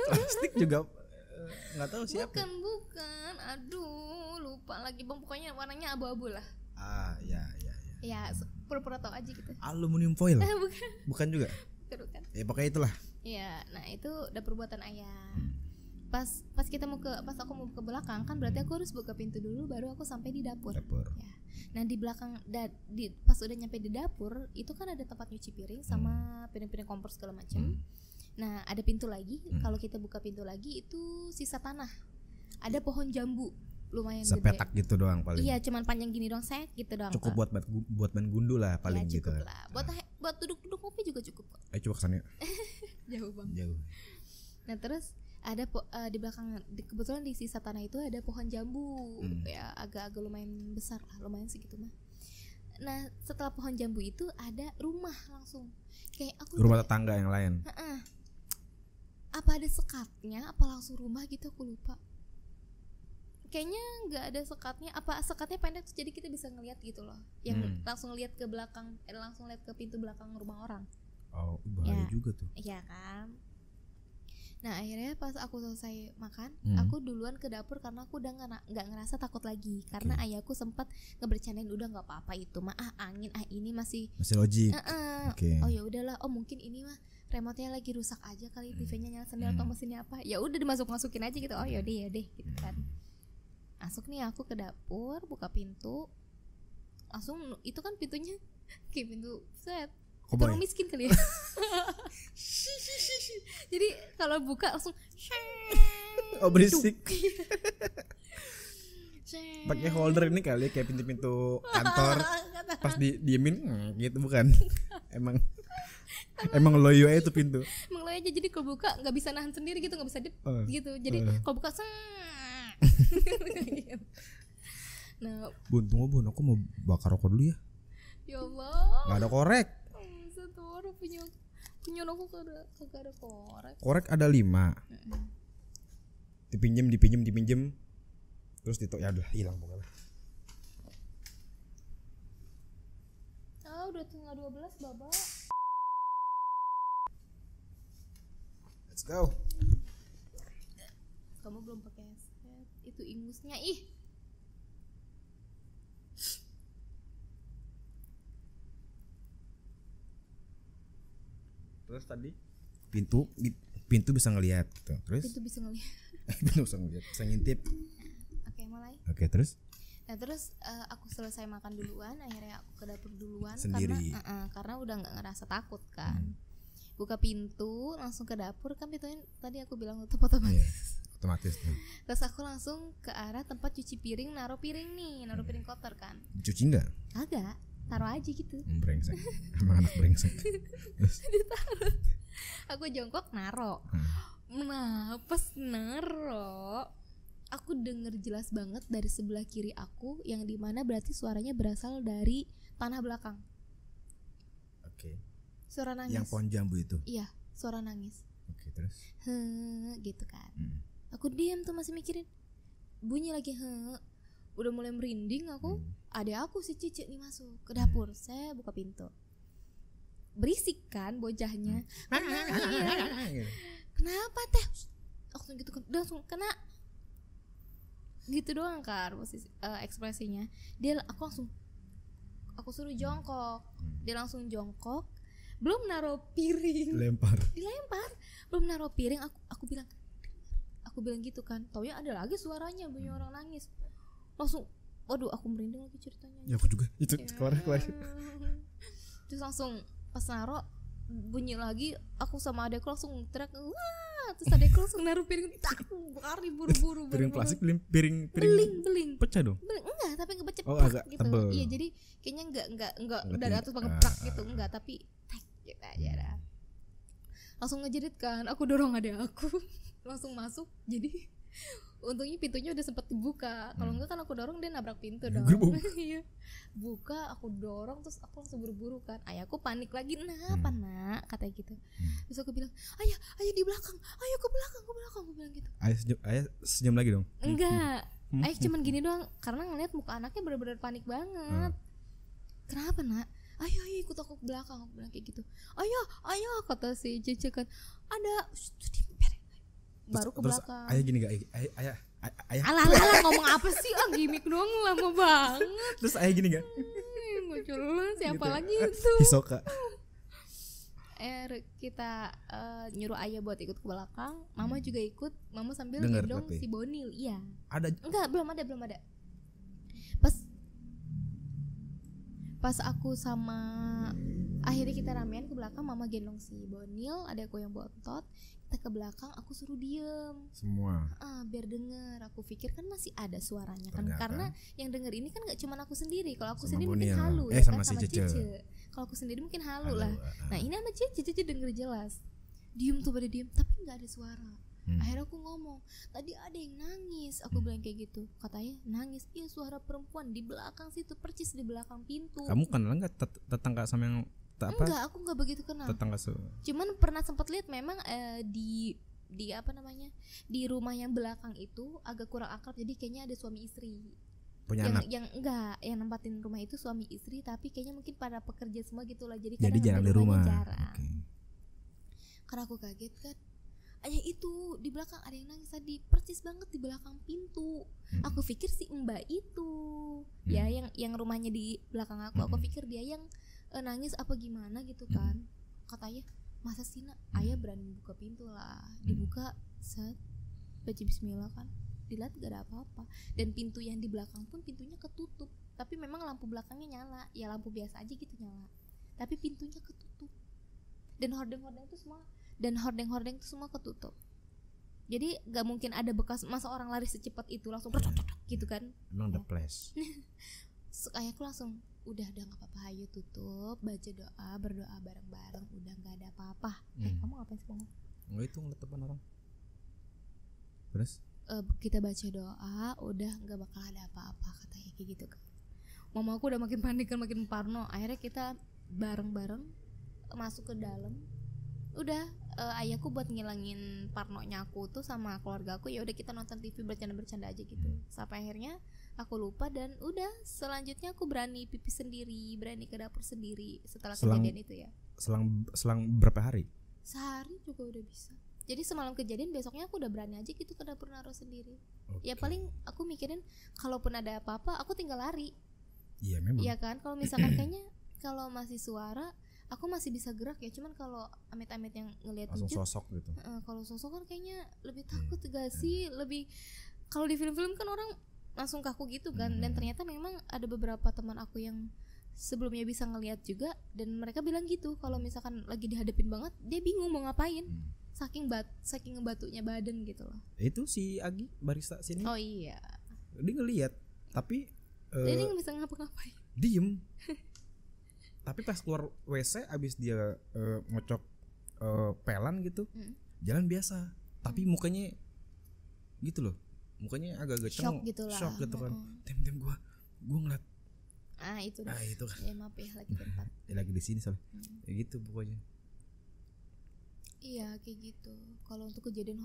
Plastik juga nggak tahu siapa. Bukan. Aduh, lupa lagi bang. Pokoknya warnanya abu-abu lah. Ya. Ya, pura-pura tahu aja gitu. Aluminium foil. Bukan juga. Bukan. Ya pokoknya itulah. Ya, nah itu udah perbuatan ayah. Pas aku mau ke belakang kan berarti aku harus buka pintu dulu baru aku sampai di dapur. Ya. Nah di belakang pas udah nyampe di dapur itu kan ada tempat nyuci piring sama piring-piring kompor segala macam. Nah ada pintu lagi. Kalau kita buka pintu lagi itu sisa tanah. Ada pohon jambu lumayan sepetak gede. Gitu doang paling. Iya cuman panjang gini doang, gitu doang. Cukup buat main gundu lah paling ya, gitu. Lah. Buat duduk-duduk ngopi juga cukup kok. Ayo coba kesana. Jauh bang. Jauh. Nah terus ada di belakang kebetulan di sisa tanah itu ada pohon jambu. Ya agak-agak lumayan besar lah, lumayan segitu mah. Nah setelah pohon jambu itu ada rumah langsung. Kayak aku rumah tetangga yang lain. Apa ada sekatnya? Apa langsung rumah gitu? Aku lupa. Kayaknya nggak ada sekatnya. Apa sekatnya pendek jadi kita bisa ngelihat gitu loh. Yang langsung lihat ke belakang, langsung lihat ke pintu belakang rumah orang. Oh bahaya juga tuh. Iya kan. Nah akhirnya pas aku selesai makan, aku duluan ke dapur karena aku udah nggak ngerasa takut lagi. Karena ayahku sempat ngebercandain udah nggak apa-apa itu mah angin ini masih logik. Oh ya udahlah, oh mungkin ini mah remote-nya lagi rusak aja kali, TV-nya nyala sendiri atau mesinnya apa. Ya udah dimasukin aja gitu. Oh yaudah gitu kan. Masuk nih aku ke dapur, buka pintu. Langsung itu kan pintunya kayak pintu set. Orang miskin kali ya. Jadi kalau buka langsung berisik. Pakai holder ini kali kayak pintu-pintu kantor. Pas diemin gitu bukan. Emang loyo aja tuh pintu. Emang loyo aja, jadi kalau buka nggak bisa nahan sendiri gitu, nggak bisa gitu. Jadi kalau buka Bun, tunggu Bun, aku mau bakar rokok dulu ya. Nggak ada korek. Satu orang punya aku kagak ada korek. Korek ada 5. Dipinjem. Terus ya udah hilang pokoknya. Udah tengah 12 baba. Let's go. Kamu belum pakai headset. Itu ingusnya ih. Terus tadi pintu bisa ngelihat gitu. Terus Pintu bisa ngelihat. pintu bisa ngelihat, bisa ngintip. Oke, mulai. Oke, terus? Nah terus aku selesai makan duluan, akhirnya aku ke dapur duluan sendiri. karena udah nggak ngerasa takut kan. Buka pintu langsung ke dapur, kan pintunya tadi aku bilang tutup otomatis. Yeah, otomatis. Terus aku langsung ke arah tempat cuci piring, naruh piring piring kotor kan. Cuci enggak? Agak, taruh aja gitu. Brengsek. Emang anak brengsek. Ditaruh. Aku jongkok naro. Nah pas naro, aku denger jelas banget dari sebelah kiri aku, yang dimana berarti suaranya berasal dari tanah belakang. Oke. Suara nangis. Yang pohon jambu itu. Iya, suara nangis. Oke, terus? Gitu kan. Aku diam tuh masih mikirin. Bunyi lagi udah mulai merinding aku. Ada aku si Cici nih masuk ke dapur. Saya buka pintu. Berisik kan bocahnya. Kenapa teh? Langsung gitu kan. Langsung kena. Gitu doang kan posisi ekspresinya. Aku suruh jongkok. Dia langsung jongkok. Belum naruh piring. Dilempar. Belum naruh piring aku bilang. Aku bilang gitu kan. Taunya ada lagi suaranya bunyi orang nangis. Langsung waduh aku merinding lagi ceritanya. Ya aku juga. Itu keluar. Terus langsung pas naruh bunyi lagi, aku sama adekku langsung teriak, wah, terus adekku langsung naruh piring, lari buru-buru. Piring plastik, piring beling. Pecah dong? Enggak, tapi ngebecek agak gitu. tebel. Iya, jadi kayaknya enggak dari atas banget prak gitu, enggak, tapi tek gitu aja dah. Langsung ngejerit kan, aku dorong adek aku, langsung masuk, jadi untungnya pintunya udah sempet dibuka. Kalau enggak kan aku dorong dia nabrak pintu dong. Iya. Buka, aku dorong, terus aku langsung buru-buru kan. Ayahku panik lagi, "Kenapa, Nak?" katanya gitu. Terus aku bilang, "Ayah di belakang. Ayo ke belakang." Aku bilang gitu. Ayah senyum lagi dong? Enggak. Ayah cuman gini doang karena ngeliat muka anaknya benar-benar panik banget. "Kenapa, Nak?" Ayo ikut aku ke belakang." Aku bilang kayak gitu. Ayo kata si Cece kan. "Ada baru ke belakang." Ayah gini gak? Ayah Alah ngomong apa sih? Gimik doang lama banget. Terus ayah gini gak? Gak jelas siapa gitu. lagi itu. Hisoka. Kita nyuruh ayah buat ikut ke belakang. Mama juga ikut. Mama sambil Dengar, gendong tapi si Bonil. Iya. Ada? Enggak, belum ada. Pas aku sama akhirnya kita ramean ke belakang, mama gendong si Bonil, adekku yang bontot. Kita ke belakang, aku suruh diem semua. Biar denger. Aku pikir kan masih ada suaranya kan. Ternyata. Karena yang denger ini kan gak cuma aku sendiri. Kalau aku Sama sendiri Bonil. mungkin halu Sama kan, si sama Cece. Kalau aku sendiri mungkin halu lah. Nah ini sama Cece denger jelas. Diem tuh pada diem, tapi gak ada suara. Akhirnya aku ngomong, "Tadi ada yang nangis." Aku bilang kayak gitu. Katanya nangis. Iya, suara perempuan di belakang situ, percis di belakang pintu. Kamu kenal gak tetangga sama yang Enggak, aku gak begitu kenal. Tetangga Cuman pernah sempat lihat memang di apa namanya, di rumah yang belakang itu agak kurang akrab. Jadi kayaknya ada suami istri. Punya anak? Yang enggak, yang nempatin rumah itu suami istri, tapi kayaknya mungkin para pekerja semua gitulah. Jadi jarang di rumah. Jarang. Okay. Karena aku kaget kan. Ayah itu di belakang ada yang nangis tadi, percis banget di belakang pintu. Aku pikir si Mbak itu, ya yang rumahnya di belakang aku. Aku pikir dia yang nangis apa gimana gitu kan. Katanya, "Masa sih, Nak? Ayah berani buka pintu lah." Dibuka, set, baca bismillah kan. Dilihat gak ada apa-apa. Dan pintu yang di belakang pun pintunya ketutup. Tapi memang lampu belakangnya nyala. Ya lampu biasa aja gitu nyala. Tapi pintunya ketutup. Dan hordeng-hordeng itu semua ketutup. Jadi gak mungkin ada bekas, masa orang lari secepat itu langsung gitu kan. Emang the place. Ayahku langsung, udah gak apa-apa, ayo tutup, baca doa, berdoa bareng-bareng, udah gak ada apa-apa. Kamu ngapain sih bangun? Nggak, itu ngeliat depan orang. Terus? Kita baca doa, udah gak bakal ada apa-apa, katanya kayak gitu kan. Mama aku udah makin panik kan, makin parno. Akhirnya kita bareng-bareng masuk ke dalam. Udah ayahku buat ngilangin parnonya aku tuh sama keluarga aku, ya udah kita nonton TV bercanda-bercanda aja gitu. Sampai akhirnya aku lupa dan udah selanjutnya aku berani pipis sendiri, berani ke dapur sendiri setelah kejadian itu ya. Selang berapa hari? Sehari juga udah bisa. Jadi semalam kejadian besoknya aku udah berani aja gitu ke dapur naruh sendiri. Ya paling aku mikirin kalaupun ada apa-apa aku tinggal lari. Iya memang. Iya kan, kalau misalkan kayaknya kalau masih suara aku masih bisa gerak ya, cuman kalau amit-amit yang ngelihat langsung sosok gitu. Kalau sosok kan kayaknya lebih takut gak sih? Lebih kalau di film-film kan orang langsung kaku gitu kan. Dan ternyata memang ada beberapa teman aku yang sebelumnya bisa ngelihat juga, dan mereka bilang gitu kalau misalkan lagi dihadapin banget dia bingung mau ngapain. Saking ngebatunya badan gitu loh. Itu si Agi barista sini. Oh iya. Dia ngelihat tapi dia nggak bisa ngapa-ngapain. Diem. Tapi pas keluar WC abis dia ngocok pelan gitu, jalan biasa. Tapi mukanya gitu loh, mukanya agak-agak shock gitu lah. Shock gitu kan. Tem gua ngeliat. Itu kan. Ya maaf ya lagi tempat. Lagi di sini soalnya. Ya gitu pokoknya. Iya kayak gitu. Kalau untuk kejadian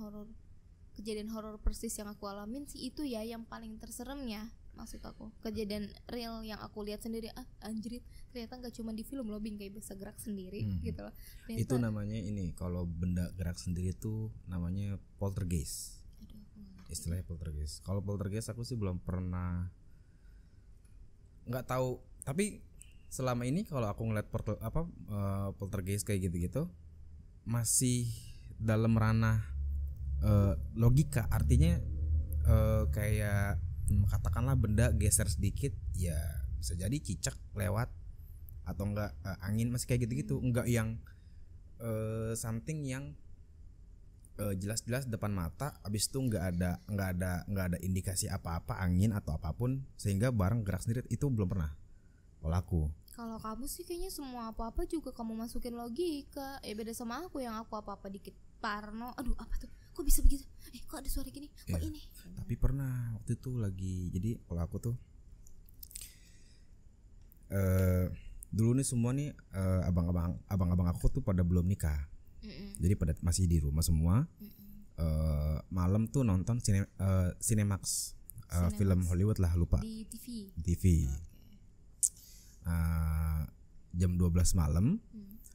horor persis yang aku alamin sih itu ya yang paling terseremnya, maksud aku kejadian real yang aku lihat sendiri. Anjrit, ternyata nggak cuma di film loh bingkai bisa gerak sendiri gitu loh. Ternyata, itu namanya ini kalau benda gerak sendiri tuh namanya poltergeist. Istilahnya poltergeist. Kalau poltergeist aku sih belum pernah, nggak tahu. Tapi selama ini kalau aku ngeliat poltergeist kayak gitu-gitu masih dalam ranah logika. Artinya kayak katakanlah benda geser sedikit ya bisa jadi cicak lewat atau enggak angin, masih kayak gitu-gitu. Enggak yang something yang jelas-jelas depan mata abis itu enggak ada indikasi apa-apa, angin atau apapun sehingga barang gerak sendiri. Itu belum pernah kalau aku. Kalau kamu sih kayaknya semua apa-apa juga kamu masukin logika. Beda sama aku yang aku apa-apa dikit parno. Aduh apa tuh? Kok bisa begitu? Kok ada suara gini? Kok ini? Tapi pernah waktu itu lagi, jadi kalau aku tuh dulu nih semua nih abang-abang aku tuh pada belum nikah. Jadi pada masih di rumah semua. Malam tuh nonton Cinemax, film Hollywood lah, lupa. Di TV. Jam 12 malam.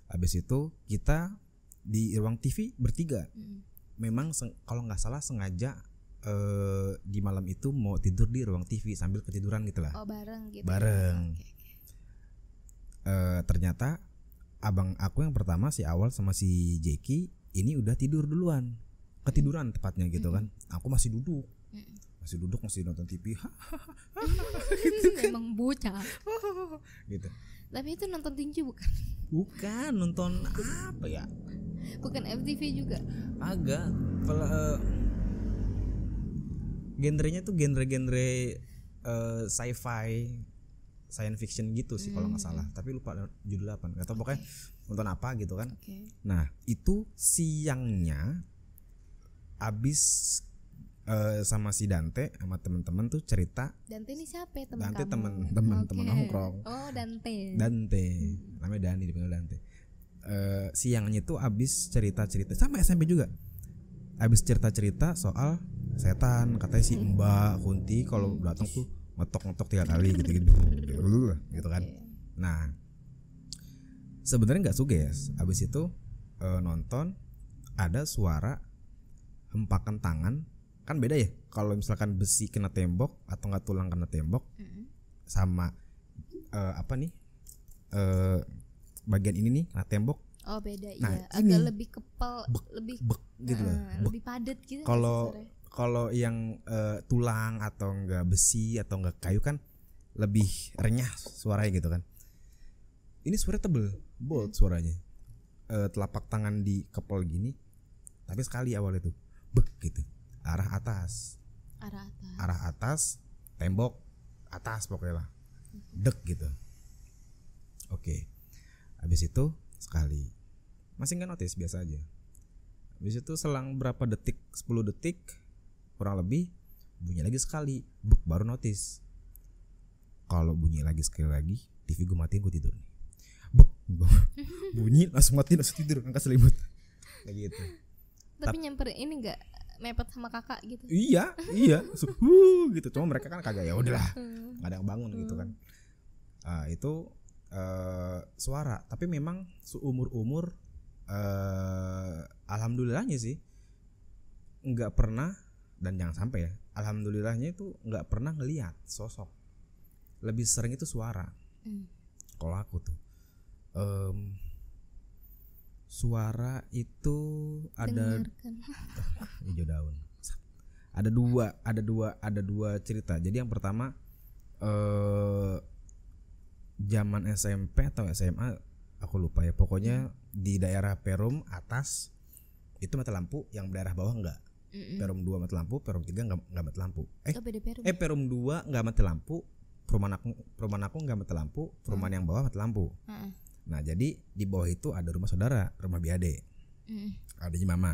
Habis itu kita di ruang TV bertiga. Memang kalau nggak salah sengaja di malam itu mau tidur di ruang TV sambil ketiduran gitu lah. Bareng gitu. Bareng. Ternyata abang aku yang pertama si Awal sama si Jeki ini udah tidur duluan, ketiduran tepatnya gitu kan. Aku masih duduk. Masih nonton TV. Gitu kan. Memang bocah. Gitu. Tapi itu nonton tinju bukan? Bukan, nonton apa ya? Bukan FTV juga. Agak genrenya tuh genre sci-fi, science fiction gitu sih kalau nggak salah. Tapi lupa judul apa. Nggak tahu pokoknya nonton apa gitu kan. Nah, itu siangnya abis sama si Dante sama teman-teman tuh cerita. Dante ini siapa ya, Dante teman-teman nongkrong. Oh Dante. Namanya Dani, dipanggil Dante. Siangnya tuh abis cerita-cerita sama SMP juga. Abis cerita-cerita soal setan, katanya si Mbak Kunti kalau datang tuh ngetok 3 kali gitu kan. Nah, sebenarnya nggak suges. Abis itu nonton ada suara hempakan tangan. Kan beda ya kalau misalkan besi kena tembok atau nggak tulang kena tembok, sama bagian ini nih kena tembok. Oh beda. Nah, iya agak lebih kepal, lebih gitu loh. Lebih padat gitu. Kalau yang tulang atau enggak besi atau enggak kayu kan lebih renyah suaranya gitu kan. Ini suara tebel, bold suaranya. Telapak tangan di kepal gini, tapi sekali awal itu bek gitu. Arah atas, tembok atas pokoknya lah. Dek gitu. Oke. Habis itu sekali. Masih enggak notice, biasa aja. Habis itu selang berapa detik, 10 detik kurang lebih, bunyi lagi sekali, baru notice. Kalau bunyi lagi sekali lagi, TV gue matiin, gue tidur nih. bunyi langsung mati langsung tidur angkat selimut kayak gitu. Tapi nyamper ini enggak mepet sama kakak gitu. Iya gitu. Cuma mereka kan kagak, ya udahlah nggak ada yang bangun gitu kan. Itu suara. Tapi memang seumur alhamdulillahnya sih nggak pernah, dan jangan sampai ya, alhamdulillahnya itu nggak pernah ngelihat sosok. Lebih sering itu suara. Kalau aku tuh suara itu ada hijau daun. Ada dua cerita. Jadi yang pertama zaman SMP atau SMA aku lupa ya. Pokoknya di daerah Perum atas itu mati lampu, yang daerah bawah enggak. Perum 2 mati lampu, Perum 3 enggak mati lampu. Perum 2 enggak mati lampu, perumahan aku enggak mati lampu, perumahan yang bawah mati lampu. Nah, jadi di bawah itu ada rumah saudara, rumah Biade. Adanya mama.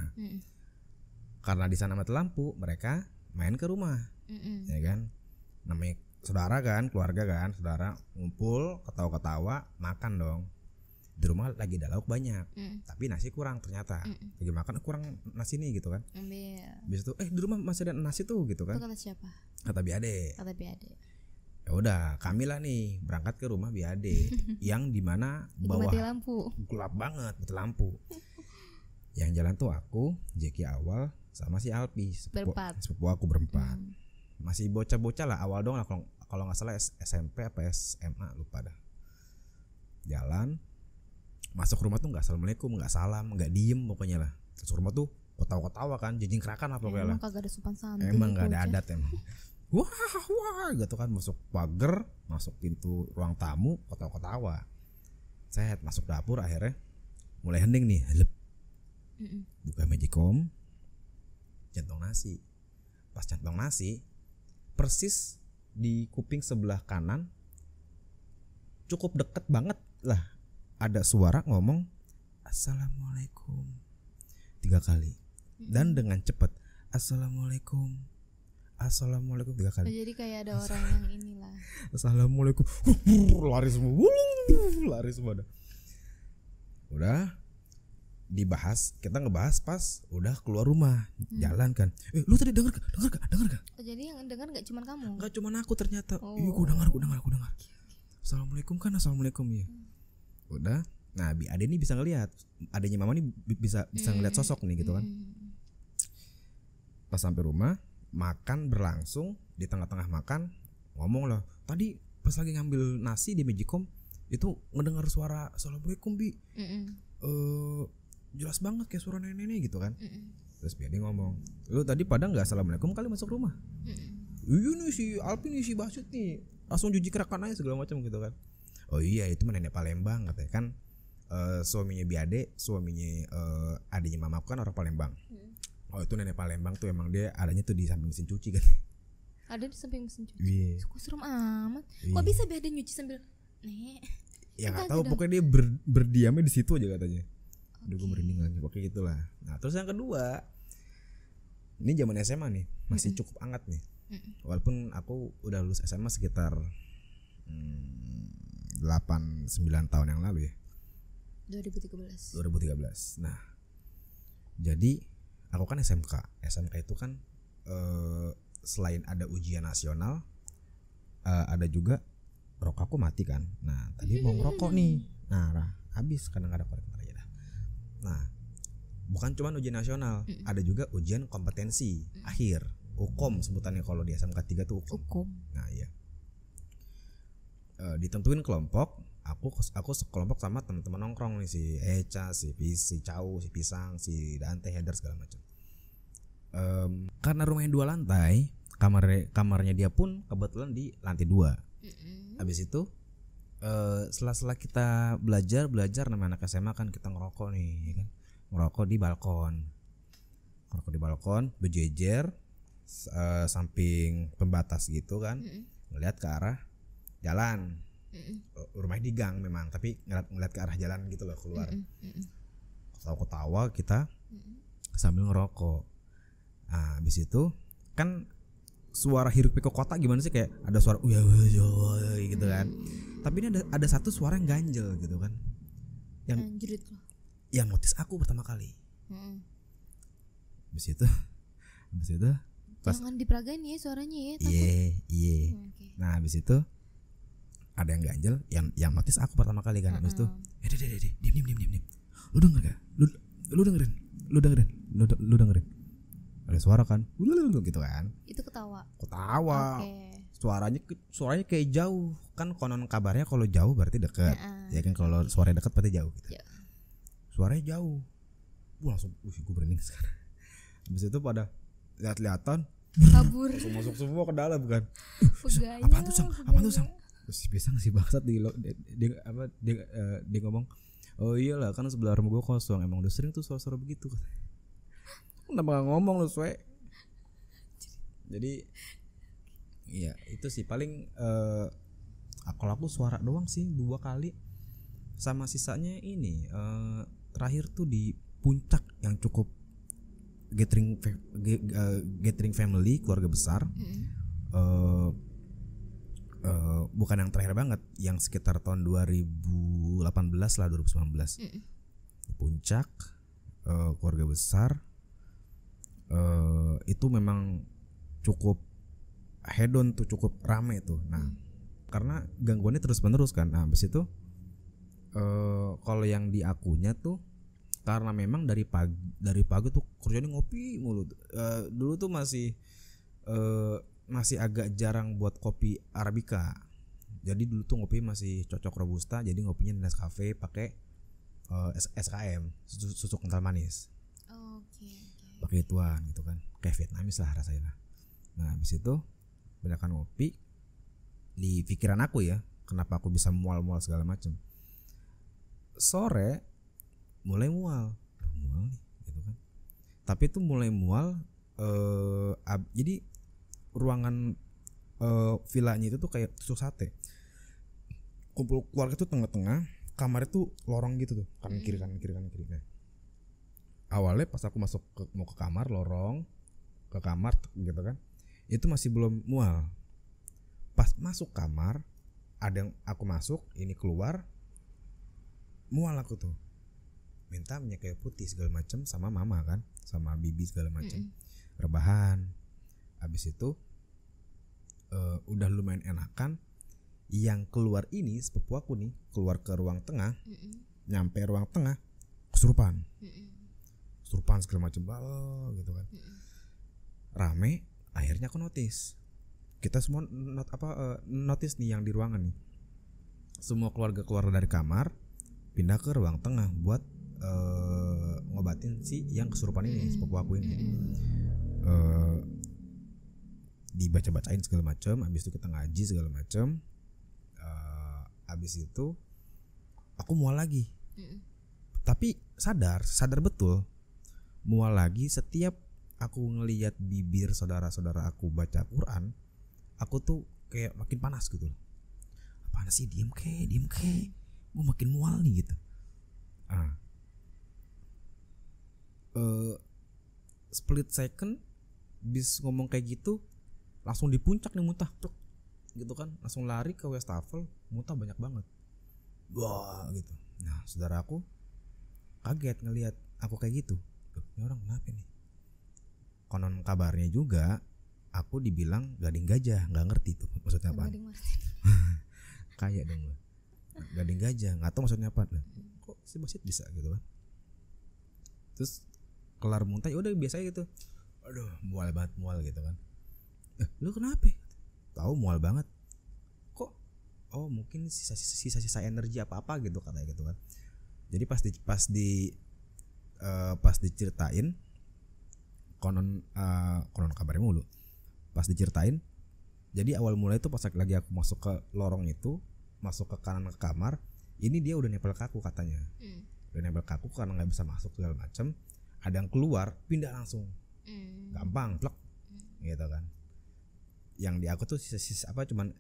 Karena di sana mati lampu, mereka main ke rumah. Ya kan? Namanya saudara kan, keluarga kan, saudara ngumpul, ketawa-ketawa, makan dong. Di rumah lagi ada lauk banyak, tapi nasi kurang ternyata. Lagi makan kurang nasi nih gitu kan. Habis itu di rumah masih ada nasi tuh gitu kan. Itu kata siapa? Kata Biade. Ya udah, kami lah nih berangkat ke rumah Biade yang dimana bawah mati lampu. Gelap banget, mati lampu. Yang jalan tuh aku, Jeki awal sama si Alpi, sepupu aku berempat. Masih bocah-bocah lah, awal dong lah, kalau nggak salah SMP apa SMA lupa dah. Jalan masuk rumah tuh nggak assalamualaikum, nggak salam, nggak diem pokoknya lah. Masuk rumah tuh ketawa-ketawa kan, jijing kerakan lah pokoknya lah. Emang kagak ada sopan santun. Emang nggak ada adat emang. Wah gitu kan, masuk pagar, masuk pintu ruang tamu, ketawa-ketawa. Set masuk dapur, akhirnya mulai hening nih, helep. Buka magicom, centong nasi. Pas centong nasi, persis di kuping sebelah kanan, cukup deket banget lah, ada suara ngomong assalamualaikum 3 kali, dan dengan cepat assalamualaikum 3 kali. Jadi kayak ada orang yang inilah. Assalamualaikum, lari semua dah. Udah dibahas, kita ngebahas pas udah keluar rumah, jalan kan. Lu tadi denger gak? Jadi yang denger gak cuma kamu? Gak cuma aku ternyata. Iya, gue dengar. Assalamualaikum kan, assalamualaikum ya. Udah, nah Ade nih bisa ngelihat, adanya mama nih bisa ngelihat sosok nih gitu kan. Pas sampai rumah, makan berlangsung, di tengah-tengah makan ngomong lah, tadi pas lagi ngambil nasi di magicom itu ngedengar suara assalamualaikum Bi. Jelas banget kayak suara nenek-nenek gitu kan. Terus Ade ngomong, lu tadi pada nggak assalamualaikum kali masuk rumah? Iya nih si Alpi nih, si Basut nih langsung jijik kerakan aja segala macam gitu kan. Oh iya, itu mah nenek Palembang katanya kan. Suaminya Biade, suaminya adiknya mamaku kan orang Palembang. Oh itu nenek Palembang tuh emang dia adanya tuh di samping mesin cuci kan. Ada di samping mesin cuci. Kok serem amat. Kok bisa Biade nyuci sambil ya nggak tahu, pokoknya dia berdiamnya di situ aja katanya. Udah gue merinding lagi, pokoknya gitulah. Nah terus yang kedua, ini zaman SMA nih, masih cukup hangat nih. Walaupun aku udah lulus SMA sekitar 8-9 tahun yang lalu ya. 2013. Nah, jadi aku kan SMK itu kan selain ada ujian nasional, ada juga rokok aku mati kan. Nah, tadi mau ngerokok nih. Nah, habis karena enggak ada korek aja dah. Nah, bukan cuma ujian nasional, ada juga ujian kompetensi akhir, UKOM sebutannya kalau di SMK 3 tuh UKOM. Nah, iya. Ditentuin kelompok, aku sekelompok sama teman-teman nongkrong nih, si Eca, si Cau, si Pisang, si Dante, Header segala macam. Karena rumahnya 2 lantai, kamarnya dia pun kebetulan di lantai 2. Habis itu setelah kita belajar namanya anak SMA kan, kita ngerokok nih kan. Ngerokok di balkon, berjejer samping pembatas gitu kan. Ngeliat ke arah jalan. Rumahnya di gang memang, tapi ngeliat ke arah jalan gitu loh, keluar. Ketawa kita sambil ngerokok. Nah, habis itu kan suara hiruk pikuk kota gimana sih, kayak ada suara gitu kan. Tapi ini ada satu suara yang ganjel gitu kan. yang notice aku pertama kali. Habis itu pas, jangan diperagain ya suaranya ya. Iya. Okay. Nah habis itu ada yang ganjel, yang notice aku pertama kali kan. Habis itu diam. Lu denger gak? Lu dengerin. Ada suara kan? Gitu kan. Itu ketawa. Okay. Suaranya kayak jauh. Kan konon kabarnya kalau jauh berarti dekat. Ya kan kalau suaranya dekat berarti jauh gitu. Suaranya jauh. Langsung gue berending sekarang. Habis itu pada lihat-lihatan kabur. Masuk semua ke dalam kan. Apaan tuh Sang? Terus bisa ngasih bangsat dia ngomong, oh iyalah kan sebelah rumah gue kosong, emang udah sering tuh suara-suara begitu. Kenapa gak ngomong lu Swe? Jadi iya itu sih paling kalau aku suara doang sih 2 kali. Sama sisanya ini terakhir tuh di puncak yang cukup gathering family, keluarga besar. Bukan yang terakhir banget, yang sekitar tahun 2018 lah, 2019. Puncak, keluarga besar, itu memang cukup hedon tuh, cukup rame tuh. Nah, karena gangguannya terus menerus kan. Nah, habis itu kalau yang di akunya tuh karena memang dari pagi tuh kerjanya ngopi mulu. Dulu tuh masih agak jarang buat kopi Arabica. Jadi dulu tuh ngopi masih cocok robusta, jadi ngopinya Nescafe pakai SKM, susu kental manis. Pakai ituan gitu kan. Kayak Vietnamese lah rasanya. Nah, habis itu banyakan ngopi. Di pikiran aku ya, kenapa aku bisa mual-mual segala macam. Sore mulai mual nih gitu kan. Tapi itu mulai mual jadi ruangan villanya itu tuh kayak tusuk sate. Kumpul keluarga tuh tengah-tengah, kamar itu lorong gitu tuh, kanan kiri. Nah, awalnya pas aku mau ke kamar, lorong ke kamar gitu kan, itu masih belum mual. Pas masuk kamar, ada yang aku masuk, ini keluar, mual aku tuh. Minta minyak kayu putih segala macam sama mama kan, sama bibi segala macam. Rebahan. Habis itu udah lumayan enakan. Yang keluar ini sepupu aku nih, keluar ke ruang tengah. Nyampe ruang tengah kesurupan. Kesurupan segala macam gitu kan. Rame, akhirnya aku notice. Kita semua notice nih yang di ruangan nih. Semua keluarga keluar dari kamar, pindah ke ruang tengah buat ngobatin si yang kesurupan ini, sepupu aku ini. Dibaca-bacain segala macam, habis itu kita ngaji segala macam. Habis itu aku mual lagi. Tapi sadar betul mual lagi setiap aku ngelihat bibir saudara-saudara aku baca Quran, aku tuh kayak makin panas gitu. Apaan sih, diem ke, gue makin mual nih gitu. Split second bis ngomong kayak gitu, langsung di puncak nih muntah gitu kan, langsung lari ke wastafel, muntah banyak banget, wah gitu. Nah, saudara aku kaget ngelihat aku kayak gitu. Ini orang kenapa nih? Konon kabarnya juga aku dibilang gading gajah, nggak ngerti tuh maksudnya apa. Kayak dong gue, gading gajah, nggak tahu maksudnya apa. Kok si Basit bisa gitu kan? Terus kelar muntah ya udah biasa gitu. Aduh, mual gitu kan. Lu kenapa? Tahu mual banget. Kok? Oh, mungkin sisa energi apa gitu katanya gitu kan. Jadi pas diceritain konon kabarnya mulu. Pas diceritain, jadi awal mulai itu pas lagi aku masuk ke lorong itu, masuk ke kanan ke kamar, ini dia udah nempel kaku katanya. Udah nempel kaku karena nggak bisa masuk segala macam. Ada yang keluar, pindah langsung. Gampang, plek. Gitu kan. Yang di aku tuh cuman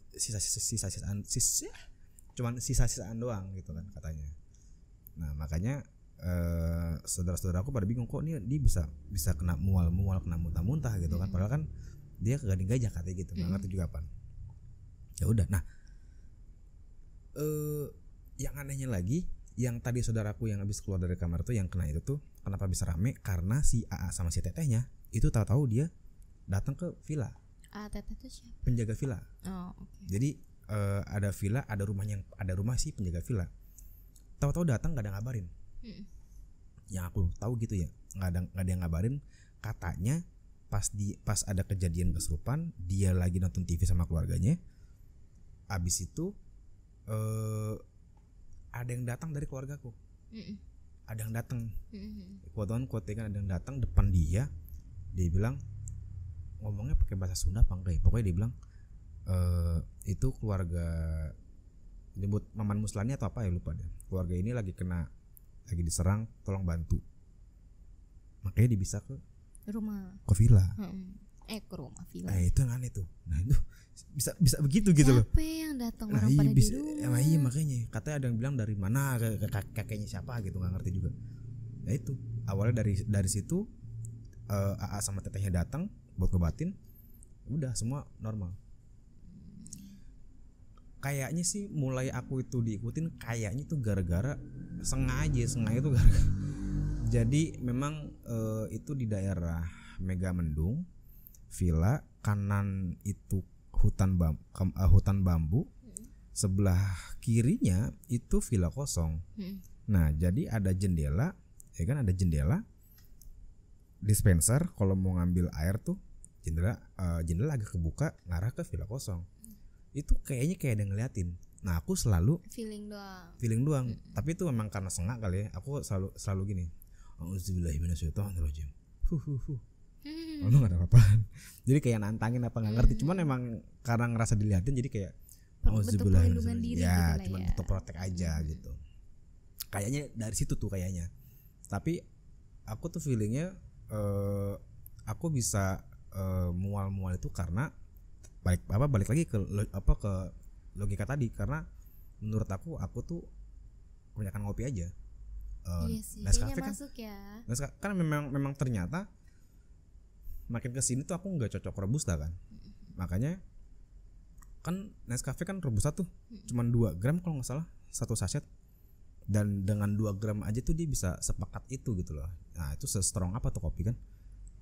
sisa-sisaan doang gitu kan katanya. Nah, makanya saudara-saudara aku pada bingung, kok dia bisa kena mual kena muntah gitu kan. Padahal kan dia ke gading gajah katanya gitu. Enggak ngerti juga apa. Ya udah. Nah, yang anehnya lagi, yang tadi saudaraku yang habis keluar dari kamar tuh yang kena itu tuh kenapa bisa rame karena si AA sama si tetehnya itu tahu-tahu dia datang ke villa. Teteh itu siapa? Penjaga villa. Oh, okay. Jadi ada villa, ada rumah si penjaga villa. Tahu-tahu datang gak ada ngabarin. Yang aku tahu gitu ya, nggak ada yang ngabarin. Katanya pas ada kejadian kesurupan, dia lagi nonton TV sama keluarganya. Abis itu ada yang datang dari keluargaku. Ada yang datang. Quote kan ada yang datang depan dia. Dia bilang ngomongnya pakai bahasa Sunda apa enggak ya? Pokoknya dia bilang itu keluarga nyebut Maman Muslani atau apa ya lupa deh. Keluarga ini lagi diserang, tolong bantu. Makanya dia bisa ke villa. Ke rumah villa. Itu yang aneh tuh. Nah itu bisa begitu gitu loh. Siapa yang datang orang pada di rumah? Iya makanya katanya ada yang bilang dari mana kakeknya siapa gitu, nggak ngerti juga. Nah itu awalnya dari situ AA sama tetehnya datang buat ngebatin, udah semua normal. Kayaknya sih mulai aku itu diikutin kayaknya tuh gara-gara sengaja itu gara-gara. Jadi memang itu di daerah Megamendung, villa kanan itu hutan bambu, sebelah kirinya itu villa kosong. Nah jadi ada jendela, ya kan ada jendela, dispenser kalau mau ngambil air tuh jendela agak kebuka ngarah ke villa kosong. Itu kayaknya kayak ada ngeliatin. Nah aku selalu feeling doang. Tapi itu memang karena sengak kali ya. Aku selalu gini. Auzubillahiminasyaitonirrajim. Lu gak ada apa-apaan. Jadi kayak nantangin apa nggak ngerti. Cuman emang karena ngerasa diliatin jadi kayak auzubillahiminasyaitonirrajim. Ya gitu cuman butuh protek aja gitu. Kayaknya dari situ tuh kayaknya. Tapi aku tuh feelingnya aku bisa mual-mual itu karena balik lagi ke logika tadi, karena menurut aku tuh kebanyakan ngopi aja. Iya sih, Nescafe kayaknya kan masuk ya. Kan memang ternyata makin kesini tuh aku nggak cocok robusta kan. Makanya kan Nescafe kan robusta tuh cuman 2 gram kalau nggak salah satu saset, dan dengan 2 gram aja tuh dia bisa sepekat itu gitu loh. Nah itu se-strong apa tuh kopi kan.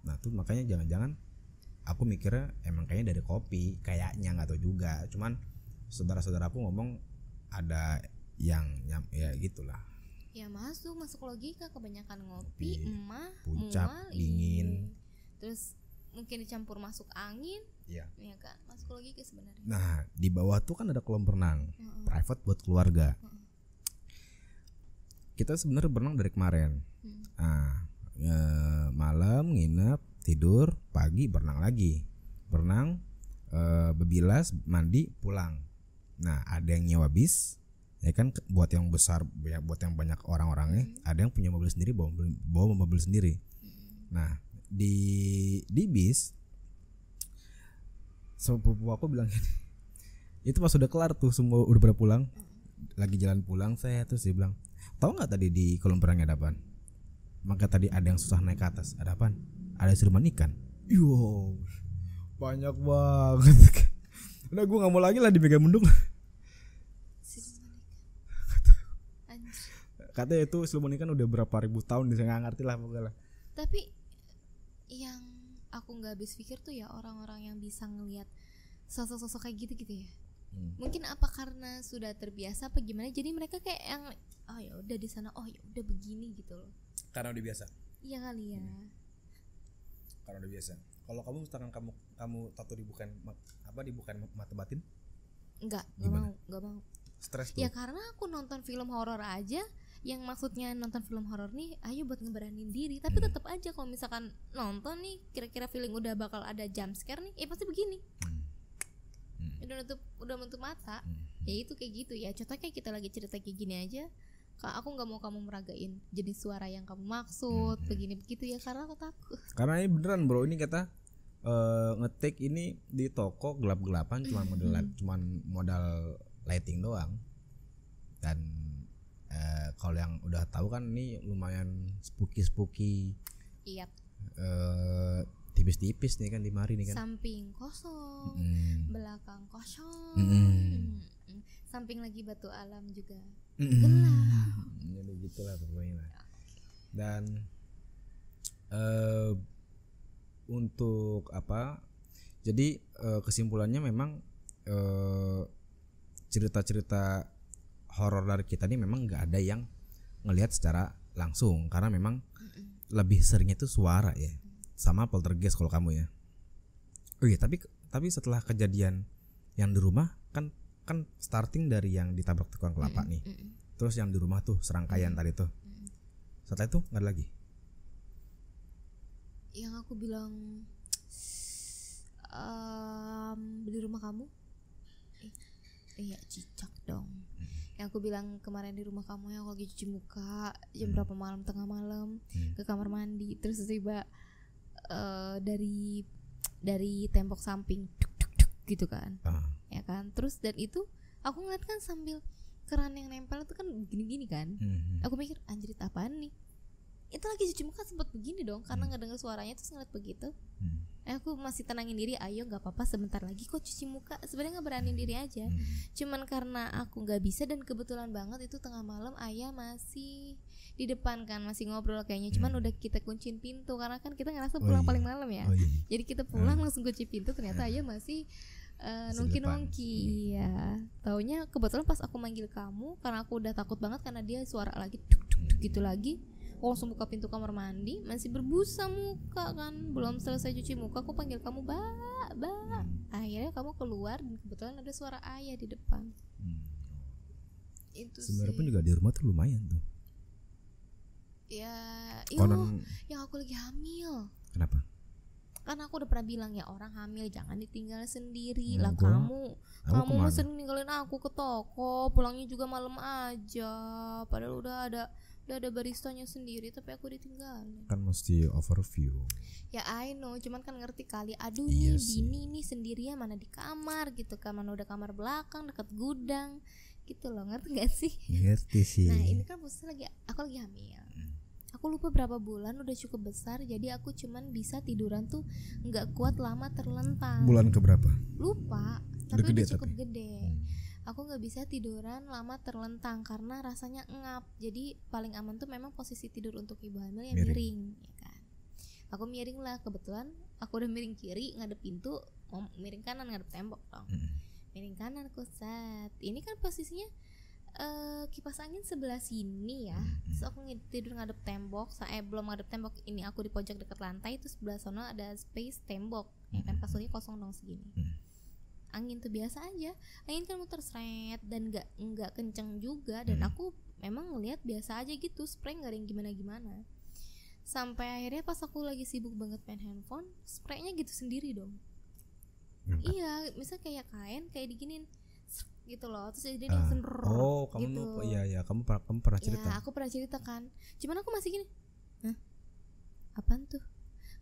Nah tuh makanya jangan-jangan aku mikirnya emang kayaknya dari kopi, kayaknya nggak tahu juga. Cuman saudara-saudaraku ngomong ada yang ya gitulah. Ya masuk logika, kebanyakan ngopi, emah, puncak, mual, dingin. Terus mungkin dicampur masuk angin. Iya. Ya kan, masuk logika sebenarnya. Nah di bawah tuh kan ada kolam renang, private buat keluarga. Kita sebenarnya berenang dari kemarin. Nah malam nginep, tidur, pagi berenang lagi, bebilas, mandi, pulang. Nah ada yang nyewa bis, ya kan, buat yang besar, buat yang banyak orang-orangnya. Ada yang punya mobil sendiri, bawa mobil sendiri. Nah di bis sepupu aku bilang gini, itu pas udah kelar tuh semua udah pada pulang, lagi jalan pulang saya, terus dia bilang, tahu nggak tadi di kolam renangnya ada apaan? Maka tadi ada yang susah naik ke atas, ada apaan? Ada siluman ikan. Yo, banyak banget. Udah gue nggak mau lagi lah di Megamendung. Katanya itu siluman ikan udah berapa ribu tahun, saya nggak ngerti lah pokoknya. Tapi yang aku nggak habis pikir tuh ya orang-orang yang bisa ngelihat sosok-sosok kayak gitu ya. Mungkin apa karena sudah terbiasa apa gimana? Jadi mereka kayak yang ya udah di sana, ya udah begini gitu loh. Karena udah biasa. Iya kali ya. Karena udah biasa. Kalau kamu misalkan kamu tato dibukain mata batin? Enggak mau. Stres tuh. Ya karena aku nonton film horor aja, yang maksudnya nonton film horor nih ayo buat ngeberanin diri, tapi tetap aja kalau misalkan nonton nih kira-kira feeling udah bakal ada jump scare nih, pasti begini. Udah menutup mata. Ya itu kayak gitu ya. Contohnya kayak kita lagi cerita kayak gini aja. Aku nggak mau kamu meragain jadi suara yang kamu maksud begini begitu ya, karena aku takut. Karena ini beneran bro, ini kata ngetik ini di toko gelap-gelapan, cuman modal lighting doang. Dan kalau yang udah tahu kan ini lumayan spooky. Iya. Tipis-tipis nih kan di mari nih kan. Samping kosong, belakang kosong, samping lagi batu alam juga gelap. gitulah pokoknya lah. Dan untuk apa? Jadi kesimpulannya memang cerita-cerita horor dari kita ini memang nggak ada yang ngelihat secara langsung karena memang lebih seringnya itu suara ya, sama poltergeist kalau kamu ya. Oh iya, tapi setelah kejadian yang di rumah kan starting dari yang ditabrak tukang kelapa nih, terus yang di rumah tuh serangkaian tadi tuh, setelah itu nggak ada lagi. Yang aku bilang di rumah kamu, iya cicak dong. Yang aku bilang kemarin di rumah kamu yang aku lagi cuci muka jam berapa malam, tengah malam, ke kamar mandi, terus tiba dari tembok samping duk, duk, duk, gitu kan, ya kan. Terus dan itu aku ngeliat kan sambil keran yang nempel itu kan gini-gini kan. Aku mikir anjir apaan nih, itu lagi cuci muka sempat begini dong karena nggak dengar suaranya terus ngeliat begitu. Aku masih tenangin diri, ayo nggak apa-apa sebentar lagi kok cuci muka, sebenarnya nggak beraniin diri aja. Cuman karena aku nggak bisa dan kebetulan banget itu tengah malam ayah masih di depan kan, masih ngobrol kayaknya. Cuman udah kita kunciin pintu karena kan kita ngerasa pulang paling malam ya. Jadi kita pulang langsung kunci pintu, ternyata ayah masih nongki-nongki. Iya, taunya kebetulan pas aku manggil kamu karena aku udah takut banget karena dia suara lagi duk duk duk gitu lagi. Aku langsung buka pintu kamar mandi, masih berbusa muka kan, belum selesai cuci muka aku panggil kamu, ba. Akhirnya kamu keluar dan kebetulan ada suara ayah di depan. Itu sebenarnya pun juga di rumah tuh lumayan tuh. Ya, yang aku lagi hamil. Kenapa? Kan aku udah pernah bilang ya, orang hamil jangan ditinggal sendiri. Lah kamu sering ninggalin aku ke toko, pulangnya juga malam aja. Padahal udah ada baristanya sendiri tapi aku ditinggalin. Kan mesti overview. Ya I know, cuman kan ngerti kali. Aduh nih bini nih sendirian mana di kamar gitu kan, mana udah kamar belakang dekat gudang gitu loh, ngerti gak sih? Ngerti sih. Nah ini kan posisinya aku lagi hamil. Aku lupa berapa bulan, udah cukup besar, jadi aku cuman bisa tiduran tuh nggak kuat lama terlentang. Bulan keberapa? Lupa, tapi udah cukup gede. Aku nggak bisa tiduran lama terlentang karena rasanya ngap. Jadi paling aman tuh memang posisi tidur untuk ibu hamil yang miring, ya kan. Aku miring lah, kebetulan aku udah miring kiri ngadep pintu, mau miring kanan ngadep tembok dong. Miring kanan aku set. Ini kan posisinya kipas angin sebelah sini ya. Terus aku tidur ngadep tembok, belum ngadep tembok, ini aku di pojok dekat lantai, terus sebelah sana ada space tembok, ya kan, kasurnya kosong dong segini. Angin tuh biasa aja, angin kan muter seret dan nggak kenceng juga, dan aku memang ngelihat biasa aja gitu, spray nggak ada yang gimana-gimana. Sampai akhirnya pas aku lagi sibuk banget main handphone, spraynya gitu sendiri dong. Iya, misal kayak kain kayak diginin gitu loh, terus jadi dia senrrr. Oh, kamu gitu. lupa, iya kamu pernah cerita. Ya, aku pernah cerita kan. Cuman aku masih gini, apaan tuh?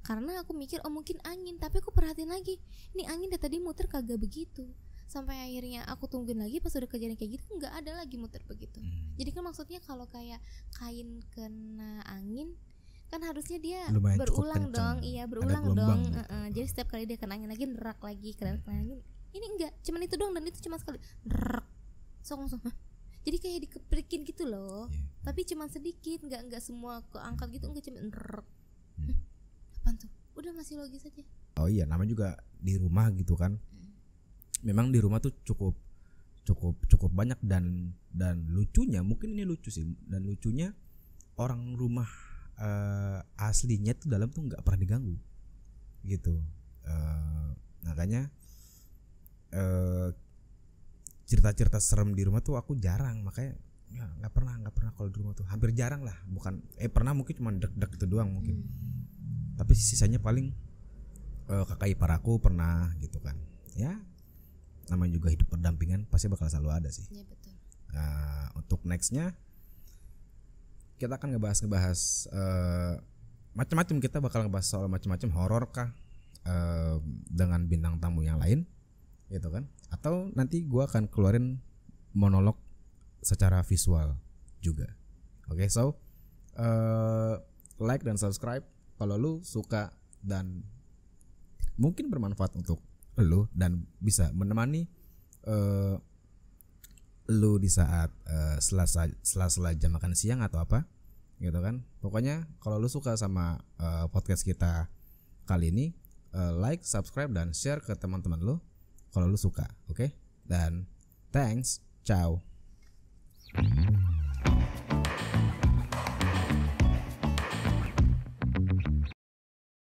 Karena aku mikir mungkin angin, tapi aku perhatiin lagi, ini angin dari tadi muter kagak begitu. Sampai akhirnya aku tungguin lagi, pas udah kejadian kayak gitu nggak ada lagi muter begitu. Jadi kan maksudnya kalau kayak kain kena angin kan harusnya dia lumayan berulang dong, iya berulang dong. Jadi setiap kali dia kena angin lagi nerak lagi, kena angin. Ini enggak, cuman itu doang, dan itu cuma sekali nerak. Langsung jadi kayak dikeprikin gitu loh. Tapi cuma sedikit, nggak semua keangkat gitu, enggak, cuma nerak. Apaan tuh? Udah masih logis aja. Oh iya, namanya juga di rumah gitu kan. Memang di rumah tuh cukup banyak dan lucunya, mungkin ini lucu sih, dan lucunya orang rumah aslinya tuh dalam tuh nggak pernah diganggu gitu. Makanya cerita-cerita serem di rumah tuh aku jarang, makanya ya nggak pernah kalau di rumah tuh hampir jarang lah. Bukan pernah, mungkin cuma deg-deg itu doang mungkin. Tapi sisanya paling kakak ipar aku pernah gitu kan. Ya namanya juga hidup berdampingan, pasti bakal selalu ada sih. Iya betul. Nah, untuk nextnya kita akan ngebahas macam-macam. Kita bakal ngebahas soal macam-macam horor kah, dengan bintang tamu yang lain gitu kan, atau nanti gue akan keluarin monolog secara visual juga. Oke, so like dan subscribe kalau lu suka dan mungkin bermanfaat untuk lu dan bisa menemani lu di saat sela jam makan siang atau apa gitu kan. Pokoknya kalau lu suka sama podcast kita kali ini, like, subscribe dan share ke teman-teman lu kalau lu suka, oke? Dan thanks, ciao.